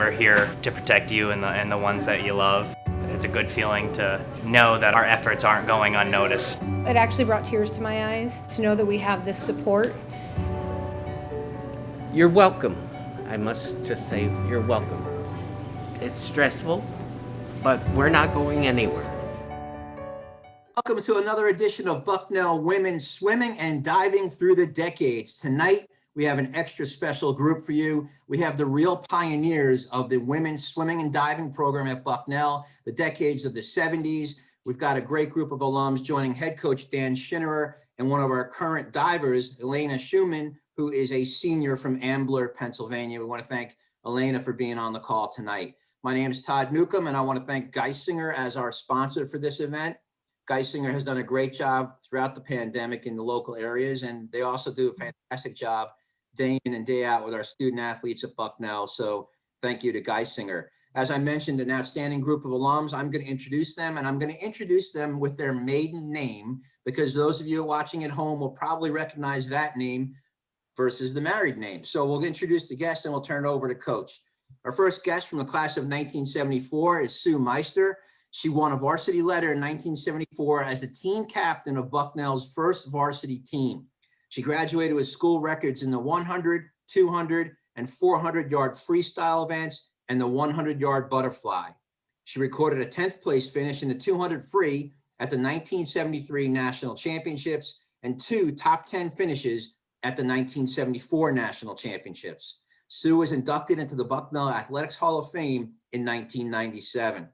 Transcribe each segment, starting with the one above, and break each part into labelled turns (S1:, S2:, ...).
S1: We're here to protect you and the ones that you love. It's a good feeling to know that our efforts aren't going unnoticed.
S2: It actually brought tears to my eyes to know that we have this support.
S3: You're welcome. I must just say, you're welcome. It's stressful, but we're not going anywhere.
S4: Welcome to another edition of Bucknell Women's Swimming and Diving Through the Decades. Tonight, we have an extra special group for you. We have the real pioneers of the women's swimming and diving program at Bucknell, the decades of the 70s. We've got a great group of alums joining head coach Dan Schinnerer and one of our current divers, Elena Schumann, who is a senior from Ambler, Pennsylvania. We want to thank Elena for being on the call tonight. My name is Todd Newcomb, and I want to thank Geisinger as our sponsor for this event. Geisinger has done a great job throughout the pandemic in the local areas, and they also do a fantastic job day in and day out with our student athletes at Bucknell. So thank you to Geisinger. As I mentioned, an outstanding group of alums. I'm going to introduce them, and I'm going to introduce them with their maiden name, because those of you watching at home will probably recognize that name versus the married name. So we'll introduce the guests and we'll turn it over to Coach. Our first guest from the class of 1974 is Sue Meister. She won a varsity letter in 1974 as the team captain of Bucknell's first varsity team. She graduated with school records in the 100, 200, and 400-yard freestyle events and the 100-yard butterfly. She recorded a 10th place finish in the 200 free at the 1973 National Championships and 2 top 10 finishes at the 1974 National Championships. Sue was inducted into the Bucknell Athletics Hall of Fame in 1997.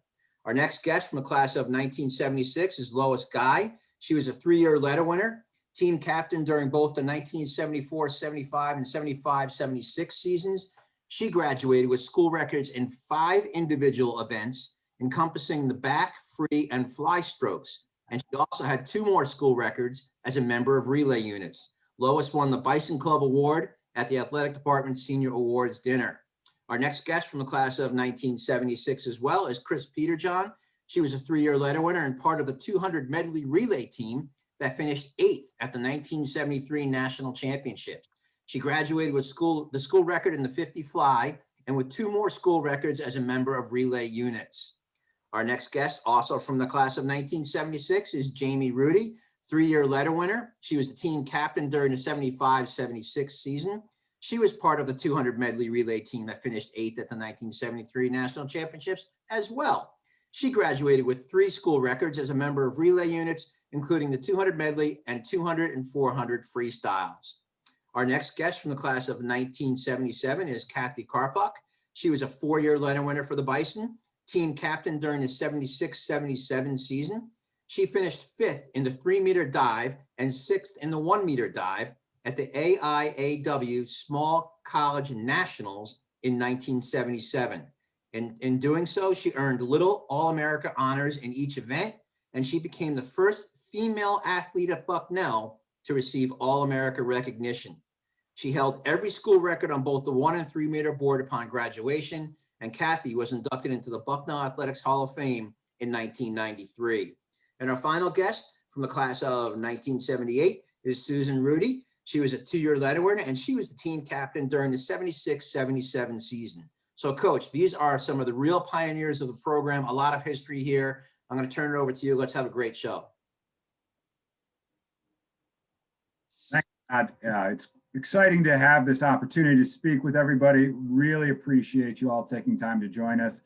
S4: Our next guest from the class of 1976 is Lois Guy. She was a 3-year letter winner, team captain during both the 1974-75 and 75-76 seasons. She graduated with school records in 5 individual events encompassing the back, free, and fly strokes. And she also had 2 more school records as a member of relay units. Lois won the Bison Club Award at the Athletic Department Senior Awards Dinner. Our next guest from the class of 1976 as well is Chris Peterjohn. She was a 3-year letter winner and part of the 200 medley relay team that finished 8th at the 1973 National Championships. She graduated with the school record in the 50 fly and with 2 more school records as a member of relay units. Our next guest, also from the class of 1976, is Jamie Rudy, 3-year letter winner. She was the team captain during the 75-76 season. She was part of the 200 medley relay team that finished 8th at the 1973 National Championships as well. She graduated with 3 school records as a member of relay units, including the 200 medley and 200 and 400 freestyles. Our next guest from the class of 1977 is Kathy Carpack. She was a 4-year letter winner for the Bison, team captain during the 76-77 season. She finished 5th in the 3-meter dive and 6th in the 1-meter dive at the AIAW Small College Nationals in 1977. And in doing so, she earned Little All-America honors in each event, and she became the first female athlete at Bucknell to receive All-America recognition. She held every school record on both the 1 and 3-meter board upon graduation, and Kathy was inducted into the Bucknell Athletics Hall of Fame in 1993. And our final guest from the class of 1978 is Susan Rudy. She was a 2-year letter winner, and she was the team captain during the 76-77 season. So, Coach, these are some of the real pioneers of the program, a lot of history here. I'm going to turn it over to you. Let's have a great show.
S5: Thanks, Todd. It's exciting to have this opportunity to speak with everybody. Really appreciate you all taking time to join us.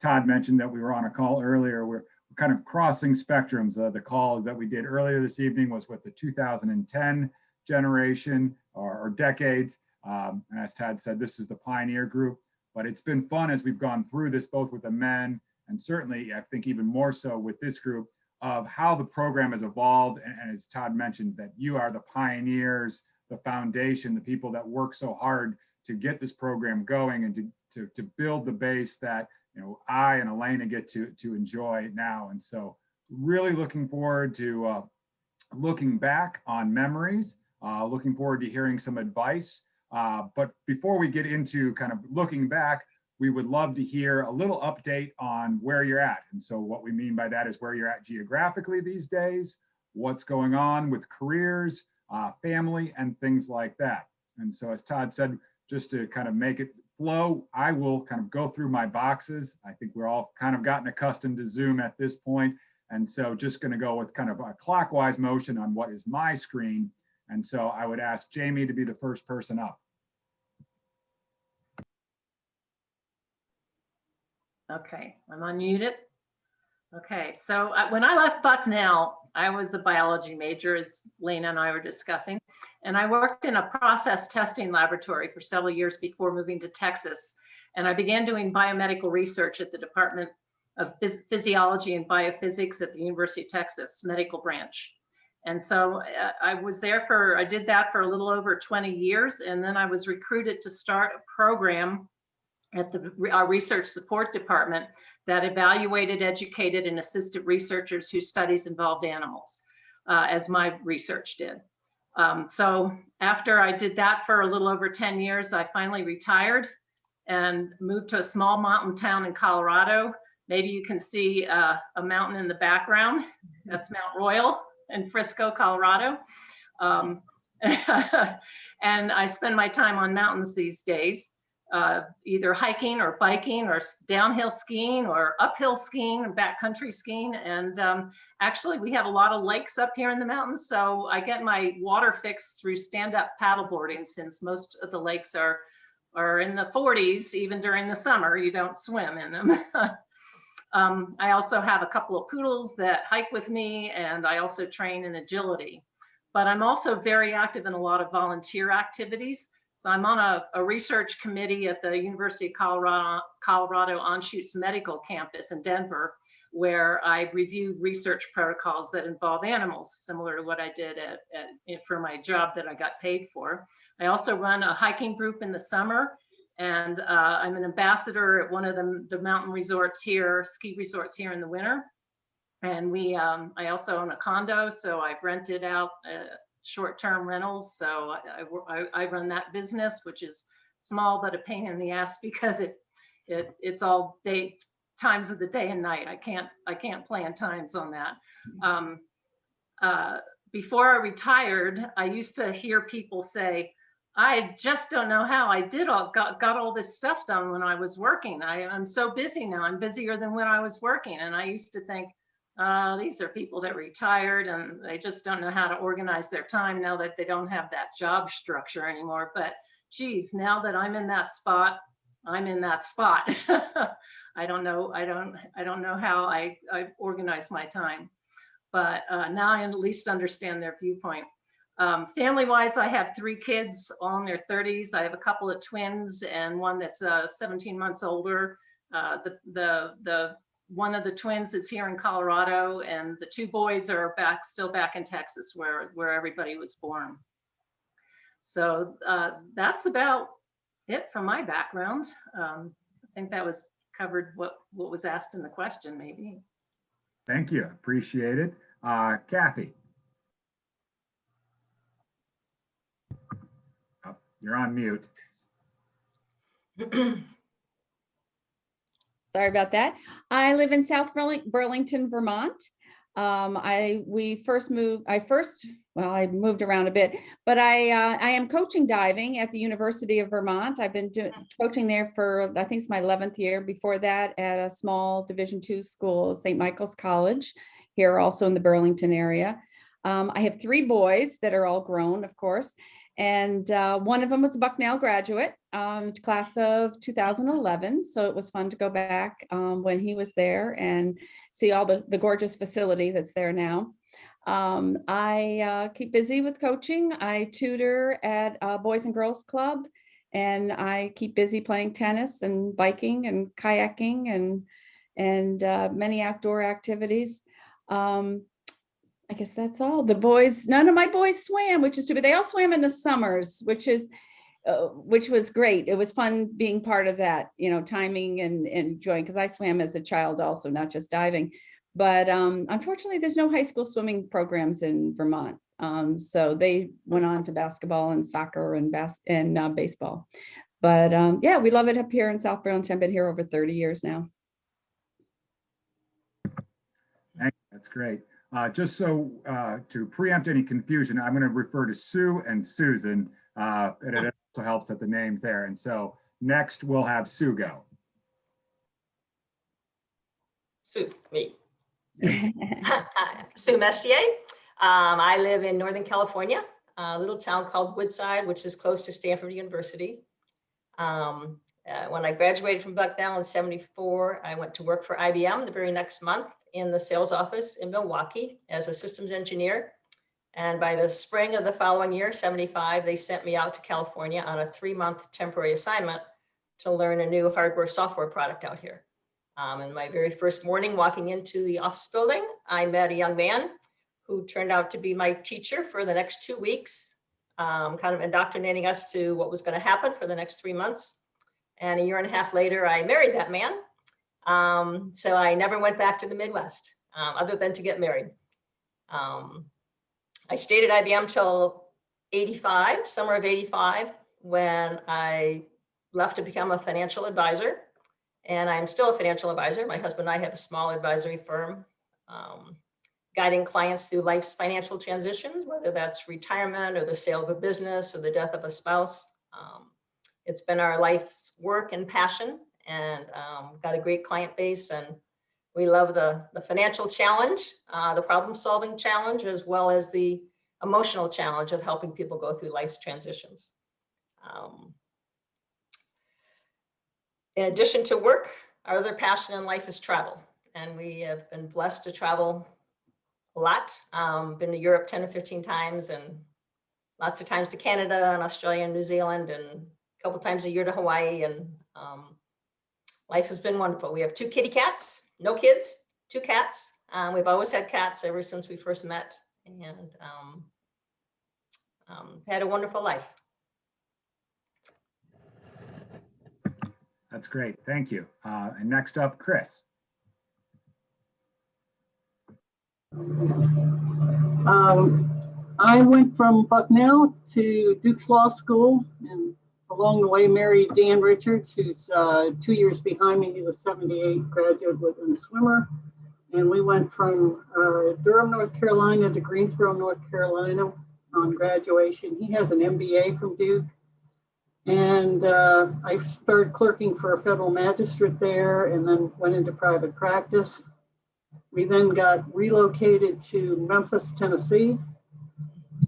S5: Todd mentioned that we were on a call earlier. We're kind of crossing spectrums. The call that we did earlier this evening was with the 2010 generation or decades. And as Todd said, this is the pioneer group, but it's been fun as we've gone through this, both with the men and certainly I think even more so with this group, of how the program has evolved. And as Todd mentioned, that you are the pioneers, the foundation, the people that work so hard to get this program going and to build the base that, you know, I and Elena get to enjoy now. And so really looking forward to looking back on memories, looking forward to hearing some advice. But before we get into kind of looking back, we would love to hear a little update on where you're at. And so what we mean by that is where you're at geographically these days, what's going on with careers, family, and things like that. And so as Todd said, just to kind of make it flow, I will kind of go through my boxes. I think we're all kind of gotten accustomed to Zoom at this point. And so just going to go with kind of a clockwise motion on what is my screen. And so I would ask Jamie to be the first person up.
S6: Okay, I'm unmuted. Okay, so when I left Bucknell, I was a biology major, as Lena and I were discussing, and I worked in a process testing laboratory for several years before moving to Texas. And I began doing biomedical research at the Department of Physiology and Biophysics at the University of Texas Medical Branch. And so I did that for a little over 20 years. And then I was recruited to start a program at our research support department that evaluated, educated, and assisted researchers whose studies involved animals, as my research did. So after I did that for a little over 10 years, I finally retired and moved to a small mountain town in Colorado. Maybe you can see a mountain in the background. That's Mount Royal in Frisco, Colorado. And I spend my time on mountains these days, either hiking or biking or downhill skiing or uphill skiing and backcountry skiing. And actually we have a lot of lakes up here in the mountains. So I get my water fix through stand-up paddleboarding, since most of the lakes are in the 40s, even during the summer. You don't swim in them. I also have a couple of poodles that hike with me, and I also train in agility. But I'm also very active in a lot of volunteer activities. So I'm on a research committee at the University of Colorado Anschutz Medical Campus in Denver, where I review research protocols that involve animals, similar to what I did for my job that I got paid for. I also run a hiking group in the summer, and I'm an ambassador at one of the mountain resorts here, ski resorts here in the winter. And I also own a condo, so I've rented out short-term rentals. So I run that business, which is small but a pain in the ass, because it's all times of the day and night. I can't plan times on that. Before I retired, I used to hear people say, I just don't know how I got all this stuff done when I was working. I'm so busy now. I'm busier than when I was working. And I used to think, these are people that retired and they just don't know how to organize their time now that they don't have that job structure anymore. But geez, now that I'm in that spot, I'm in that spot. I don't know how I organize my time, but now I at least understand their viewpoint. Family-wise, I have 3 kids, all in their 30s. I have a couple of twins and one that's 17 months older. The one of the twins is here in Colorado, and the 2 boys are still back in Texas, where everybody was born. So that's about it from my background. I think that was covered what was asked in the question, maybe.
S5: Thank you, appreciate it. Kathy. Oh, you're on mute.
S7: Sorry about that. I live in South Burlington, Vermont. I moved around a bit, but I am coaching diving at the University of Vermont. I've been coaching there for, I think it's my 11th year. Before that, at a small Division II school, St. Michael's College, here also in the Burlington area. I have 3 boys that are all grown, of course. And one of them was a Bucknell graduate, class of 2011. So it was fun to go back when he was there and see all the gorgeous facility that's there now. I keep busy with coaching. I tutor at a Boys and Girls Club, and I keep busy playing tennis and biking and kayaking and many outdoor activities. I guess that's all. The boys, none of my boys swam, which is stupid. They all swam in the summers, which was great. It was fun being part of that, timing and enjoying, because I swam as a child also, not just diving. But unfortunately, there's no high school swimming programs in Vermont. So they went on to basketball and soccer and baseball. But yeah, we love it up here in South Burlington. I've been here over 30 years now.
S5: That's great. Just so to preempt any confusion, I'm going to refer to Sue and Susan, and it also helps that the name's there. And so Next, we'll have Sue go.
S8: Sue, me. Sue Messier. I live in Northern California, a little town called Woodside, which is close to Stanford University. When I graduated from Bucknell in '74, I went to work for IBM the very next month in the sales office in Milwaukee as a systems engineer. And by the spring of the following year, '75, they sent me out to California on a 3-month temporary assignment to learn a new hardware software product out here. And my very first morning walking into the office building, I met a young man who turned out to be my teacher for the next 2 weeks, kind of indoctrinating us to what was going to happen for the next 3 months. And a year and a half later, I married that man. So I never went back to the Midwest other than to get married. I stayed at IBM till '85, summer of '85, when I left to become a financial advisor. And I'm still a financial advisor. My husband and I have a small advisory firm, guiding clients through life's financial transitions, whether that's retirement or the sale of a business or the death of a spouse. It's been our life's work and passion, and got a great client base. And we love the financial challenge, the problem-solving challenge, as well as the emotional challenge of helping people go through life's transitions. In addition to work, our other passion in life is travel. And we have been blessed to travel a lot. Been to Europe 10 or 15 times, and lots of times to Canada and Australia and New Zealand, and a couple times a year to Hawaii. And life has been wonderful. We have 2 kitty cats, no kids, 2 cats. We've always had cats ever since we first met, and had a wonderful life.
S5: That's great. Thank you. And next up, Chris.
S9: I went from Bucknell to Duke's Law School, and along the way married Dan Richards, who's 2 years behind me. He's a '78 graduate and swimmer. And we went from Durham, North Carolina to Greensboro, North Carolina on graduation. He has an MBA from Duke. And I started clerking for a federal magistrate there, and then went into private practice. We then got relocated to Memphis, Tennessee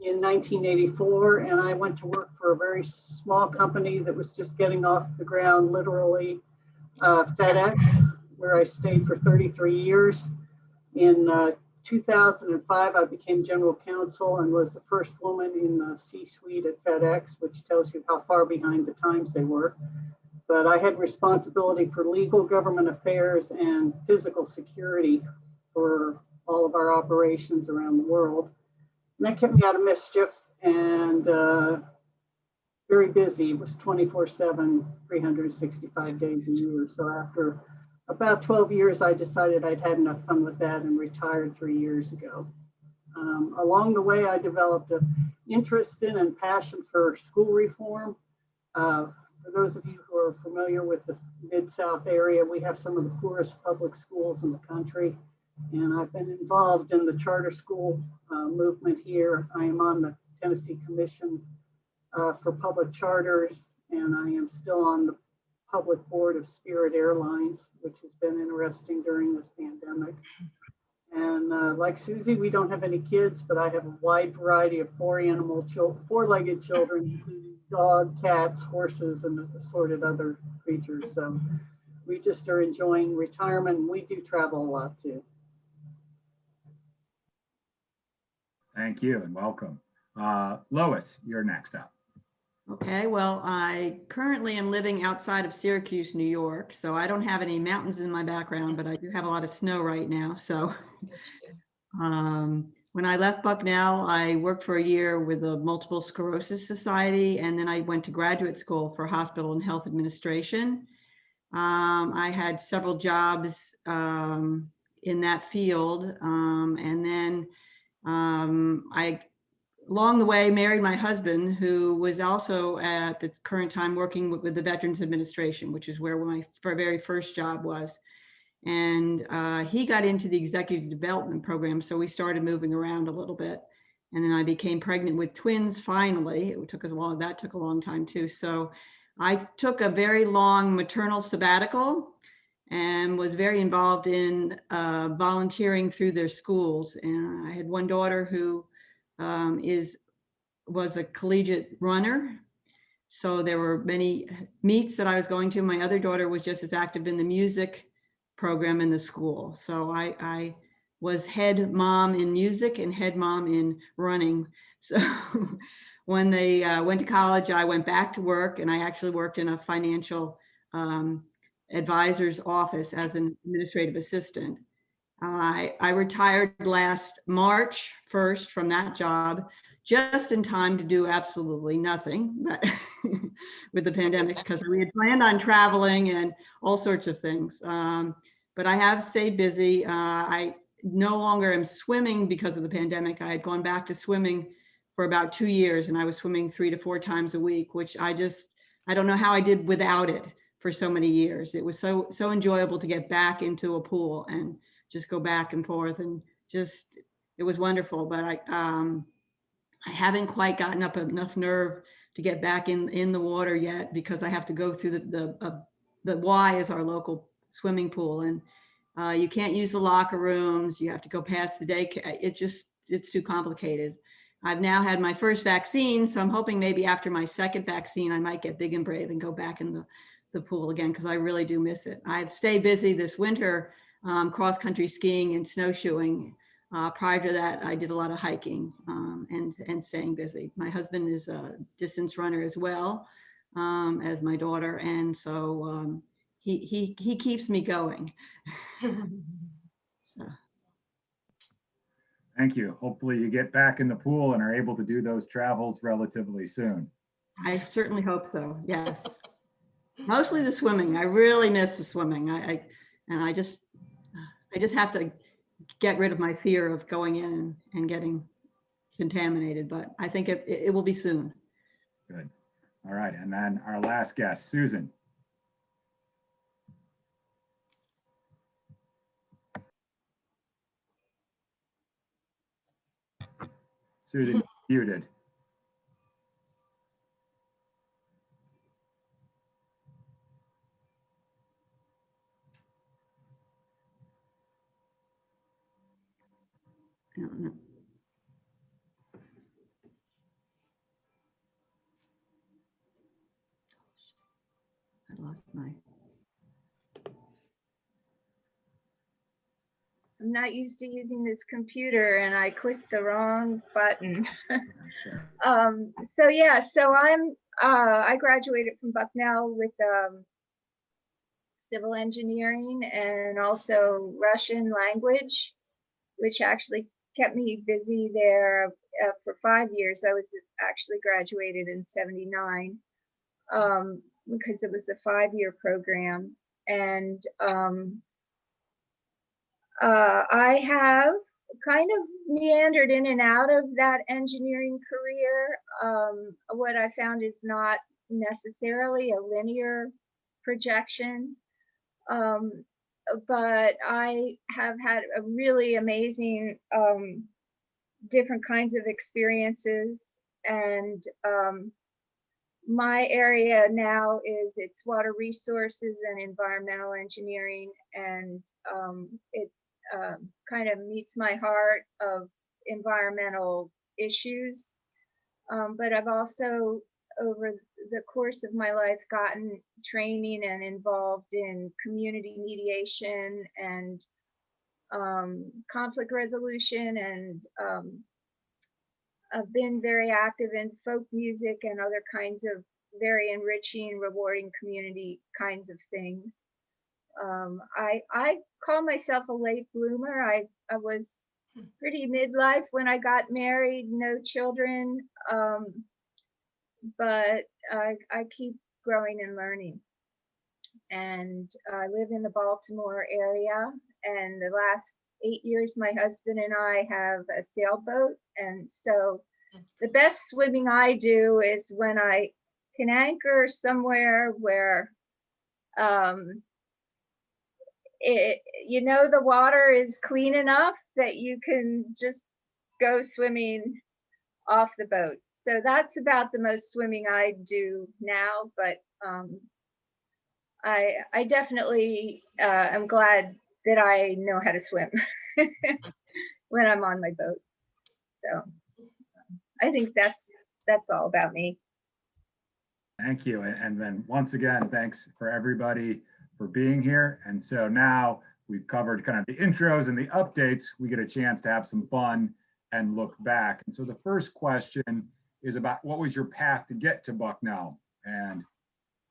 S9: in 1984, and I went to work for a very small company that was just getting off the ground, literally, FedEx, where I stayed for 33 years. In 2005, I became general counsel and was the first woman in the C-suite at FedEx, which tells you how far behind the times they were. But I had responsibility for legal, government affairs, and physical security for all of our operations around the world. And that kept me out of mischief and very busy. It was 24/7, 365 days a year. So after about 12 years, I decided I'd had enough fun with that and retired 3 years ago. Along the way, I developed an interest in and passion for school reform. For those of you who are familiar with the Mid-South area, we have some of the poorest public schools in the country. And I've been involved in the charter school movement here. I am on the Tennessee Commission for Public Charters, and I am still on the public board of Spirit Airlines, which has been interesting during this pandemic. And like Susie, we don't have any kids, but I have a wide variety of four-legged children, including dog, cats, horses, and assorted other creatures. So we just are enjoying retirement. We do travel a lot too.
S5: Thank you and welcome. Lois, you're next up.
S10: Okay, well, I currently am living outside of Syracuse, New York, so I don't have any mountains in my background, but I do have a lot of snow right now. So when I left Bucknell, I worked for a year with the Multiple Sclerosis Society, and then I went to graduate school for hospital and health administration. I had several jobs in that field, and then I along the way married my husband, who was also at the current time working with the Veterans Administration, which is where my very first job was. And he got into the executive development program, so we started moving around a little bit. And then I became pregnant with twins finally. That took a long time too. So I took a very long maternal sabbatical and was very involved in volunteering through their schools. And I had one daughter who was a collegiate runner. So there were many meets that I was going to. My other daughter was just as active in the music program in the school. So I was head mom in music and head mom in running. So when they went to college, I went back to work, and I actually worked in a financial advisor's office as an administrative assistant. I retired last March 1st from that job, just in time to do absolutely nothing but with the pandemic, because we had planned on traveling and all sorts of things. But I have stayed busy. I no longer am swimming because of the pandemic. I had gone back to swimming for about 2 years, and I was swimming 3 to 4 times a week, which I don't know how I did without it for so many years. It was so enjoyable to get back into a pool and just go back and forth, and it was wonderful. But I haven't quite gotten up enough nerve to get back in the water yet, because I have to go through the Y is our local swimming pool, and you can't use the locker rooms. You have to go past the daycare. It's too complicated. I've now had my first vaccine, so I'm hoping maybe after my second vaccine, I might get big and brave and go back in the pool again, because I really do miss it. I've stayed busy this winter, cross-country skiing and snowshoeing. Prior to that, I did a lot of hiking and staying busy. My husband is a distance runner as well as my daughter, and so he keeps me going. So.
S5: Thank you. Hopefully you get back in the pool and are able to do those travels relatively soon.
S10: I certainly hope so. Yes. Mostly the swimming. I really miss the swimming. I just have to get rid of my fear of going in and getting contaminated, but I think it will be soon.
S5: Good. All right. And then our last guest, Susan. Susan, muted.
S10: I don't know. I lost my.
S11: I'm not used to using this computer and I clicked the wrong button. So I graduated from Bucknell with civil engineering and also Russian language, which actually kept me busy there for 5 years. I was actually graduated in '79 because it was a 5-year program. And I have kind of meandered in and out of that engineering career. What I found is not necessarily a linear projection, but I have had a really amazing different kinds of experiences. And my area now it's water resources and environmental engineering, and it kind of meets my heart of environmental issues. But I've also, over the course of my life, gotten training and involved in community mediation and conflict resolution, and I've been very active in folk music and other kinds of very enriching, rewarding community kinds of things. I call myself a late bloomer. I was pretty midlife when I got married, no children, but I keep growing and learning. And I live in the Baltimore area, and the last 8 years my husband and I have a sailboat, and so the best swimming I do is when I can anchor somewhere where the water is clean enough that you can just go swimming off the boat. So that's about the most swimming I do now, but um, I definitely am glad that I know how to swim when I'm on my boat. So I think that's all about me.
S5: Thank you. And then once again, thanks for everybody for being here. And so now we've covered kind of the intros and the updates. We get a chance to have some fun and look back. And so the first question is about what was your path to get to Bucknell? And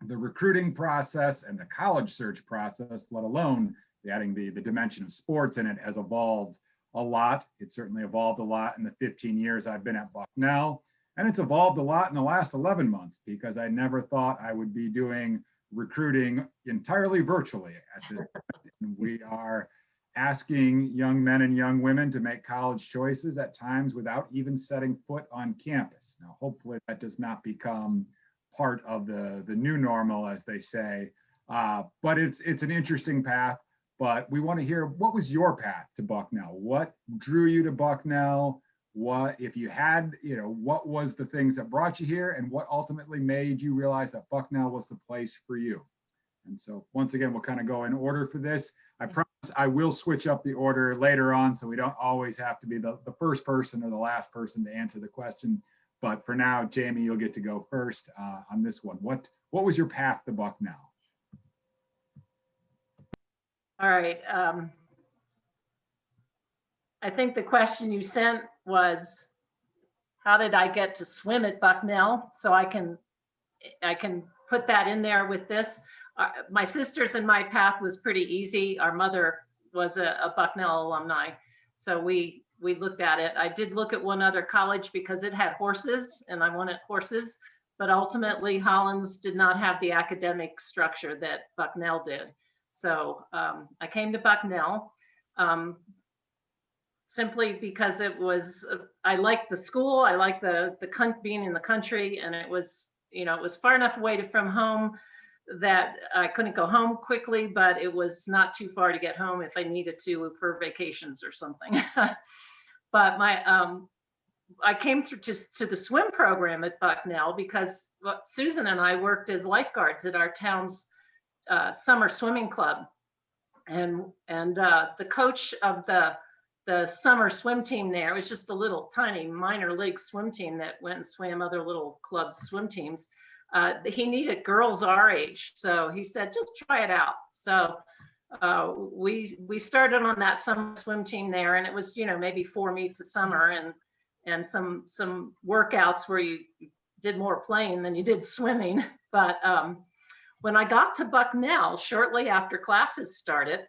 S5: the recruiting process and the college search process, let alone adding the dimension of sports in it, has evolved a lot. It certainly evolved a lot in the 15 years I've been at Bucknell. And it's evolved a lot in the last 11 months because I never thought I would be doing recruiting entirely virtually at this point. We are asking young men and young women to make college choices at times without even setting foot on campus. Now, hopefully that does not become part of the new normal, as they say, but it's an interesting path. But we want to hear, what was your path to Bucknell? What drew you to Bucknell? What, if you had, what was the things that brought you here, and what ultimately made you realize that Bucknell was the place for you? And so once again, we'll kind of go in order for this. I promise I will switch up the order later on, so we don't always have to be the first person or the last person to answer the question. But for now, Jamie, you'll get to go first on this one. What was your path to Bucknell?
S6: All right. I think the question you sent was, how did I get to swim at Bucknell? So I can put that in there with this. My sisters and my path was pretty easy. Our mother was a Bucknell alumni, so we looked at it. I did look at one other college because it had horses and I wanted horses, but ultimately Hollins did not have the academic structure that Bucknell did. So I came to Bucknell simply because it was, I liked the school, I liked being in the country, and it was, it was far enough away from home that I couldn't go home quickly, but it was not too far to get home if I needed to for vacations or something. But I came through to the swim program at Bucknell because Susan and I worked as lifeguards at our town's summer swimming club, and the coach of the summer swim team there was just a little tiny minor league swim team that went and swam other little club swim teams. He needed girls our age, so he said, just try it out. So we started on that summer swim team there, and it was, maybe 4 meets a summer and some workouts where you did more playing than you did swimming. But when I got to Bucknell, shortly after classes started,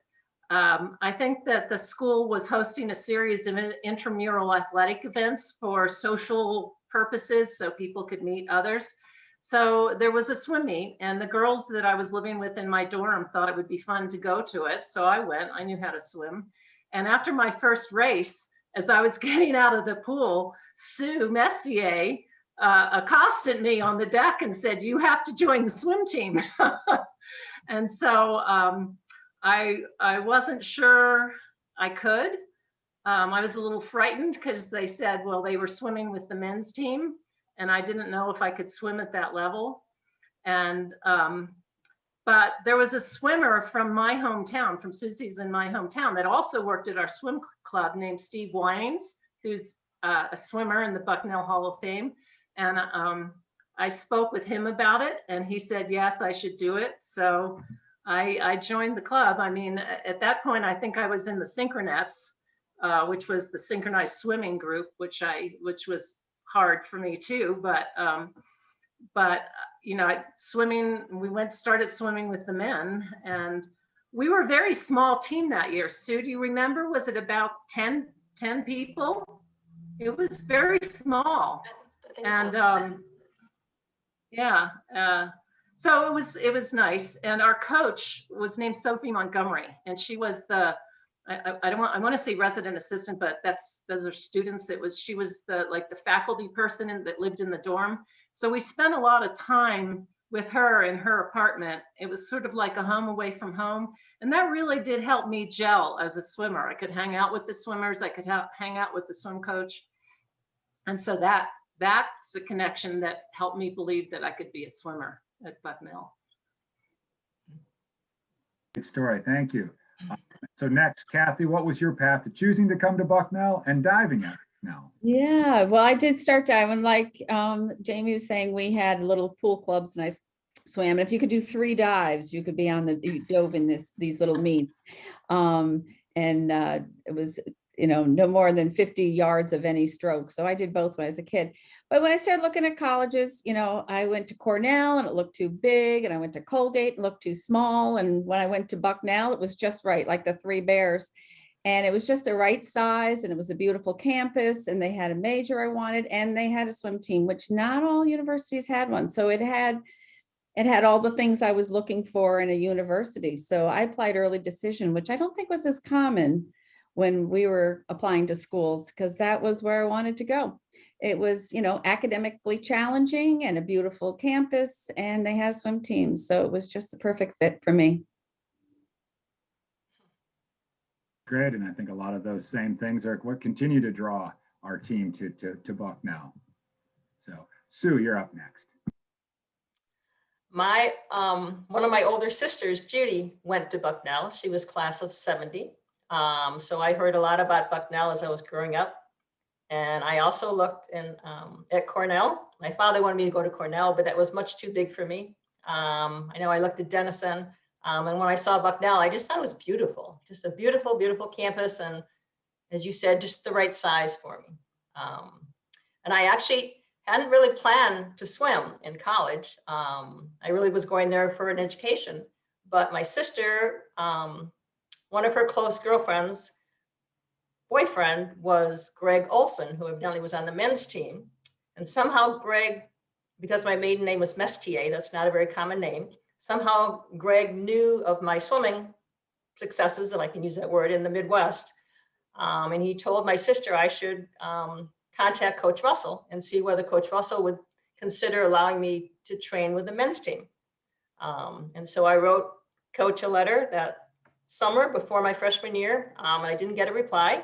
S6: I think that the school was hosting a series of intramural athletic events for social purposes, so people could meet others. So there was a swim meet, and the girls that I was living with in my dorm thought it would be fun to go to it. So I went, I knew how to swim. And after my first race, as I was getting out of the pool, Sue Messier accosted me on the deck and said, "You have to join the swim team." And so I wasn't sure I could. I was a little frightened because they said, well, they were swimming with the men's team, and I didn't know if I could swim at that level. And but there was a swimmer from my hometown, from Susie's in my hometown, that also worked at our swim club, named Steve Wines, who's a swimmer in the Bucknell Hall of Fame. And I spoke with him about it, and he said, yes, I should do it. So I joined the club. I mean, at that point, I think I was in the Synchronettes, which was the synchronized swimming group, which was hard for me too. But swimming, we started swimming with the men, and we were a very small team that year. Sue, do you remember? Was it about 10 people? It was very small. And so it was nice. And our coach was named Sophie Montgomery, and she was I want to say resident assistant, but those are students. She was the faculty person that lived in the dorm. So we spent a lot of time with her in her apartment. It was sort of like a home away from home. And that really did help me gel as a swimmer. I could hang out with the swimmers. I could hang out with the swim coach. And so that's a connection that helped me believe that I could be a swimmer. at Bucknell.
S5: Good story. Thank you. So next, Kathy, what was your path to choosing to come to Bucknell and diving at Bucknell?
S7: Yeah, well, I did start diving. Like Jamie was saying, we had little pool clubs and I swam. And if you could do 3 dives, you could be on you dove in these little meets. It was, no more than 50 yards of any stroke. So I did both when I was a kid. But when I started looking at colleges, I went to Cornell and it looked too big, and I went to Colgate and looked too small. And when I went to Bucknell, it was just right, like the 3 bears. And it was just the right size, and it was a beautiful campus, and they had a major I wanted, and they had a swim team, which not all universities had one. So it had all the things I was looking for in a university. So I applied early decision, which I don't think was as common when we were applying to schools, because that was where I wanted to go. It was, academically challenging and a beautiful campus, and they had a swim team. So it was just the perfect fit for me.
S5: Great, and I think a lot of those same things are what continue to draw our team to Bucknell. So Sue, you're up next.
S8: My one of my older sisters, Judy, went to Bucknell. She was class of 70. So I heard a lot about Bucknell as I was growing up. And I also looked at Cornell. My father wanted me to go to Cornell, but that was much too big for me. I know I looked at Denison, and when I saw Bucknell, I just thought it was beautiful. Just a beautiful, beautiful campus. And as you said, just the right size for me. And I actually hadn't really planned to swim in college. I really was going there for an education. But my sister, one of her close girlfriends' boyfriend was Greg Olson, who evidently was on the men's team. And somehow Greg, because my maiden name was Meister, that's not a very common name, somehow Greg knew of my swimming successes, if I can use that word, in the Midwest. And he told my sister I should contact Coach Russell and see whether Coach Russell would consider allowing me to train with the men's team. And so I wrote Coach a letter that summer before my freshman year, and I didn't get a reply.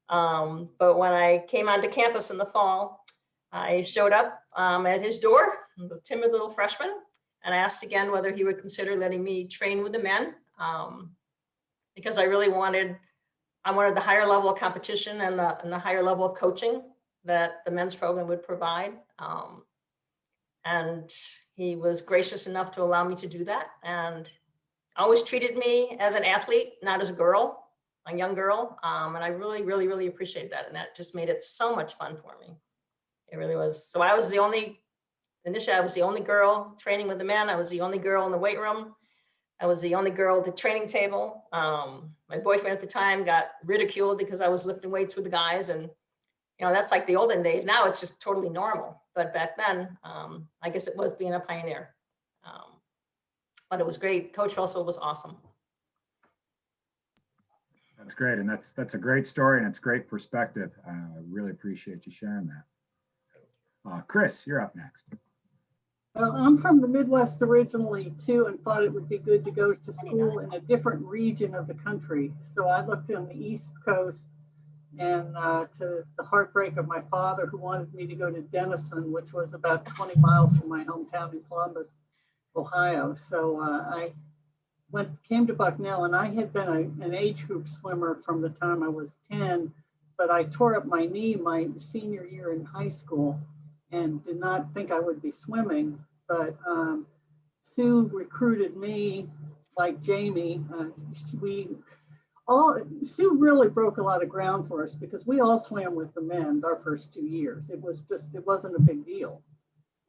S8: But when I came onto campus in the fall, I showed up at his door, the timid little freshman, and I asked again whether he would consider letting me train with the men, because I really wanted the higher level of competition and the higher level of coaching that the men's program would provide. And he was gracious enough to allow me to do that, and always treated me as an athlete, not as a young girl. And I really, really, really appreciated that. And that just made it so much fun for me. It really was. So initially I was the only girl training with the men. I was the only girl in the weight room. I was the only girl at the training table. My boyfriend at the time got ridiculed because I was lifting weights with the guys. And, that's like the olden days. Now it's just totally normal. But back then, I guess it was being a pioneer. But it was great. Coach Russell was awesome.
S5: That's great. And that's a great story, and it's great perspective. I really appreciate you sharing that. Chris, you're up next.
S9: Well, I'm from the Midwest originally too, and thought it would be good to go to school in a different region of the country. So I looked on the East Coast, and to the heartbreak of my father, who wanted me to go to Denison, which was about 20 miles from my hometown in Columbus, Ohio. So I came to Bucknell, and I had been an age group swimmer from the time I was 10, but I tore up my knee my senior year in high school and did not think I would be swimming. But Sue recruited me, like Jamie. Sue really broke a lot of ground for us, because we all swam with the men our first 2 years. It wasn't a big deal.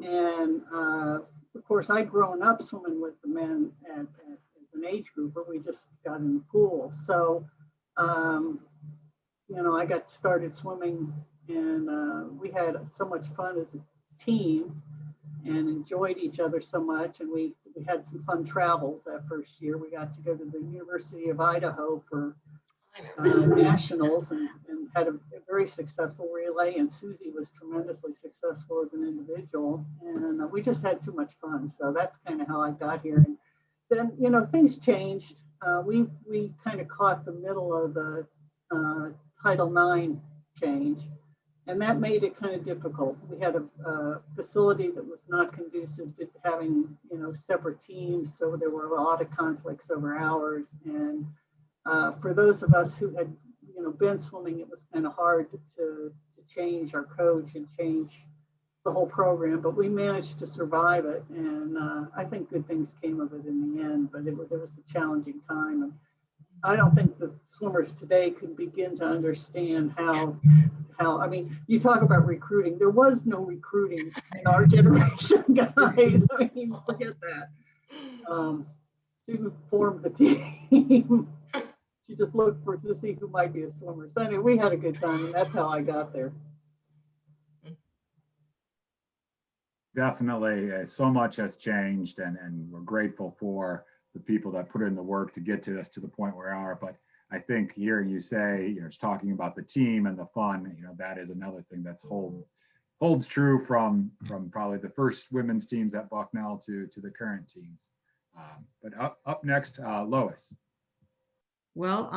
S9: And of course, I'd grown up swimming with the men as an age grouper. We just got in the pool. So, I got started swimming, and we had so much fun as a team and enjoyed each other so much. And we had some fun travels that first year. We got to go to the University of Idaho for nationals and had a very successful relay. And Susie was tremendously successful as an individual. And we just had too much fun. So that's kind of how I got here. And then, things changed. We kind of caught the middle of the Title IX change. And that made it kind of difficult. We had a facility that was not conducive to having, separate teams. So there were a lot of conflicts over hours. And for those of us who had, been swimming, it was kind of hard to change our coach and change the whole program, but we managed to survive it. And I think good things came of it in the end, but it was a challenging time. And I don't think the swimmers today could begin to understand how, I mean, you talk about recruiting. There was no recruiting in our generation, guys. I mean, forget that. Students formed the team. You just looked to see who might be a swimmer. So anyway, we had a good time, and that's how I got there.
S5: Definitely, so much has changed, and we're grateful for the people that put in the work to get to us to the point where we are. But I think hearing you say, just talking about the team and the fun, that is another thing that's holds true from probably the first women's teams at Bucknell to the current teams. But up next, Lois.
S10: Well,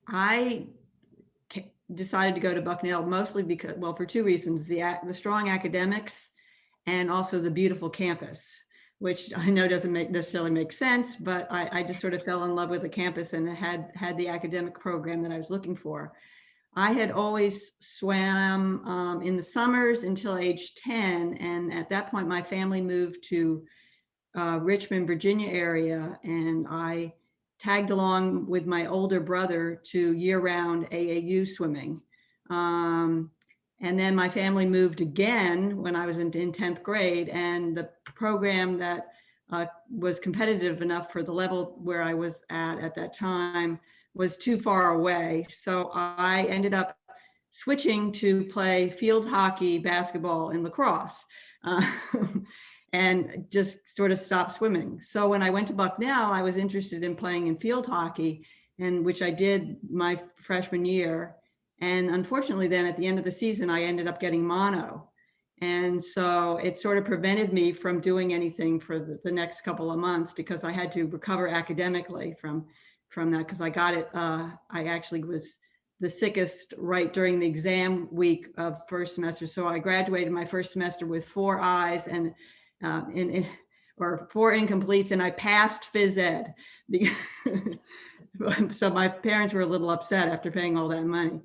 S10: I decided to go to Bucknell mostly because, well, for two reasons: the strong academics and also the beautiful campus, which I know doesn't necessarily make sense, but I just sort of fell in love with the campus and had the academic program that I was looking for. I had always swam in the summers until age 10, and at that point, my family moved to Richmond, Virginia area, and I tagged along with my older brother to year-round AAU swimming. And then my family moved again when I was in 10th grade, and the program that was competitive enough for the level where I was at that time was too far away. So I ended up switching to play field hockey, basketball, and lacrosse. And just sort of stopped swimming. So when I went to Bucknell, I was interested in playing in field hockey, and which I did my freshman year. And unfortunately, then at the end of the season, I ended up getting mono. And so it sort of prevented me from doing anything for the next couple of months, because I had to recover academically from that, because I got it. I actually was the sickest right during the exam week of first semester. So I graduated my first semester with 4 I's and or 4 incompletes, and I passed phys ed. So my parents were a little upset after paying all that money.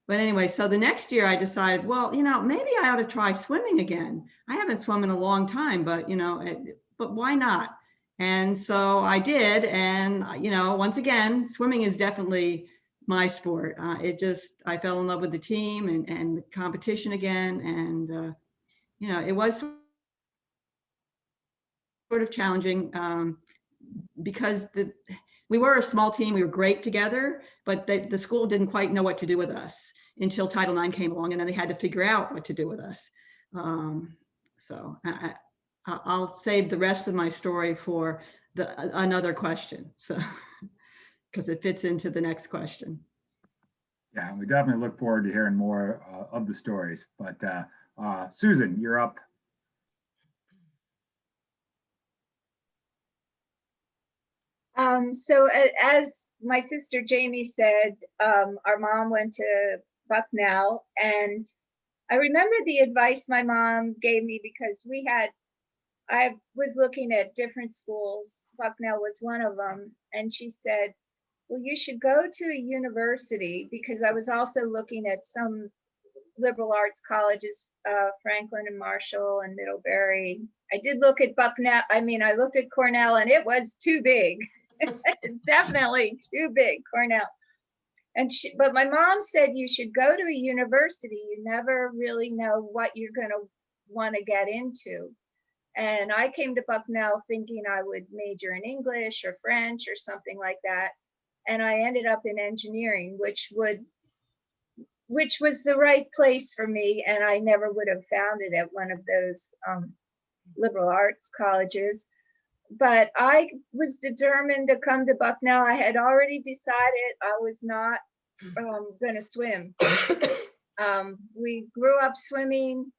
S10: But anyway, so the next year I decided, well, maybe I ought to try swimming again. I haven't swum in a long time, but but why not? And so I did, and once again, swimming is definitely my sport. I fell in love with the team and the competition again, and it was sort of challenging because we were a small team. We were great together, but the school didn't quite know what to do with us until Title IX came along, and then they had to figure out what to do with us. So I'll save the rest of my story for another question, so because it fits into the next question.
S5: Yeah, we definitely look forward to hearing more of the stories. But Susan, you're up.
S11: So as my sister Jamie said, our mom went to Bucknell, and I remember the advice my mom gave me, because I was looking at different schools. Bucknell was one of them. And she said, well, you should go to a university, because I was also looking at some liberal arts colleges, Franklin and Marshall and Middlebury. I did look at Bucknell. I looked at Cornell, and it was too big. Definitely too big, Cornell. But my mom said you should go to a university. You never really know what you're going to want to get into. And I came to Bucknell thinking I would major in English or French or something like that. And I ended up in engineering, which was the right place for me. And I never would have found it at one of those liberal arts colleges. But I was determined to come to Bucknell. I had already decided I was not going to swim. We grew up swimming,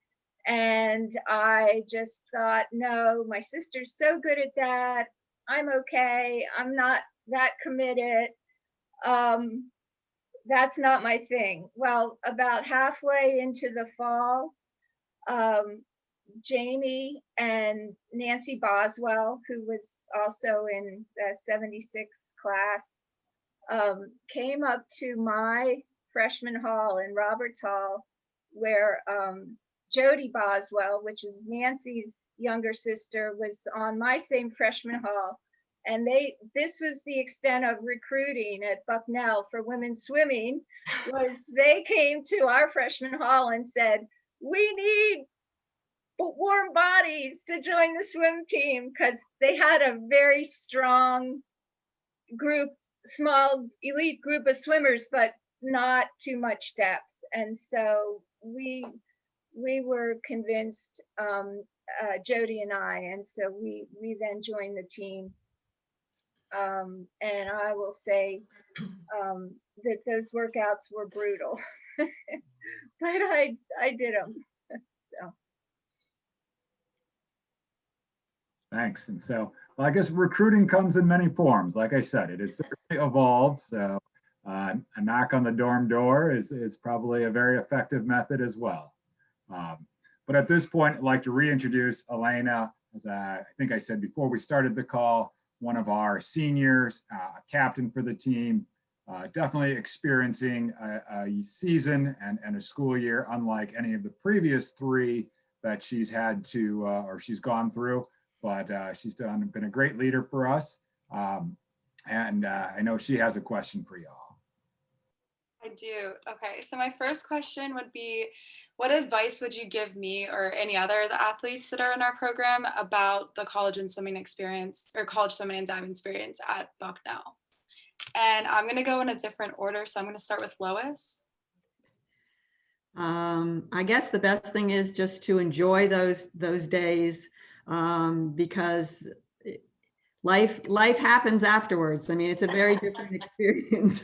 S11: and I just thought, no, my sister's so good at that. I'm okay. I'm not that committed. that's not my thing. Well, about halfway into the fall, Jamie and Nancy Boswell, who was also in the 76 class, came up to my freshman hall in Roberts Hall, where Jody Boswell, which is Nancy's younger sister, was on my same freshman hall. And this was the extent of recruiting at Bucknell for women's swimming, was they came to our freshman hall and said, we need warm bodies to join the swim team, because they had a very strong group, small elite group of swimmers, but not too much depth. And so we were convinced, Jody and I, and so we then joined the team. And I will say that those workouts were brutal, but I did them. So.
S5: Thanks. And so, well, I guess recruiting comes in many forms. Like I said, it has certainly evolved. So a knock on the dorm door is probably a very effective method as well. But at this point, I'd like to reintroduce Elena. As I think I said before we started the call, one of our seniors, captain for the team, definitely experiencing a season and a school year unlike any of the previous 3 that she's had to, or she's gone through. But she's been a great leader for us. And I know she has a question for y'all.
S12: I do. Okay, so my first question would be, what advice would you give me or any other of the athletes that are in our program about the college and swimming experience, or college swimming and diving experience at Bucknell? And I'm going to go in a different order. So I'm going to start with Lois.
S10: I guess the best thing is just to enjoy those days, because life happens afterwards. I mean, it's a very different experience.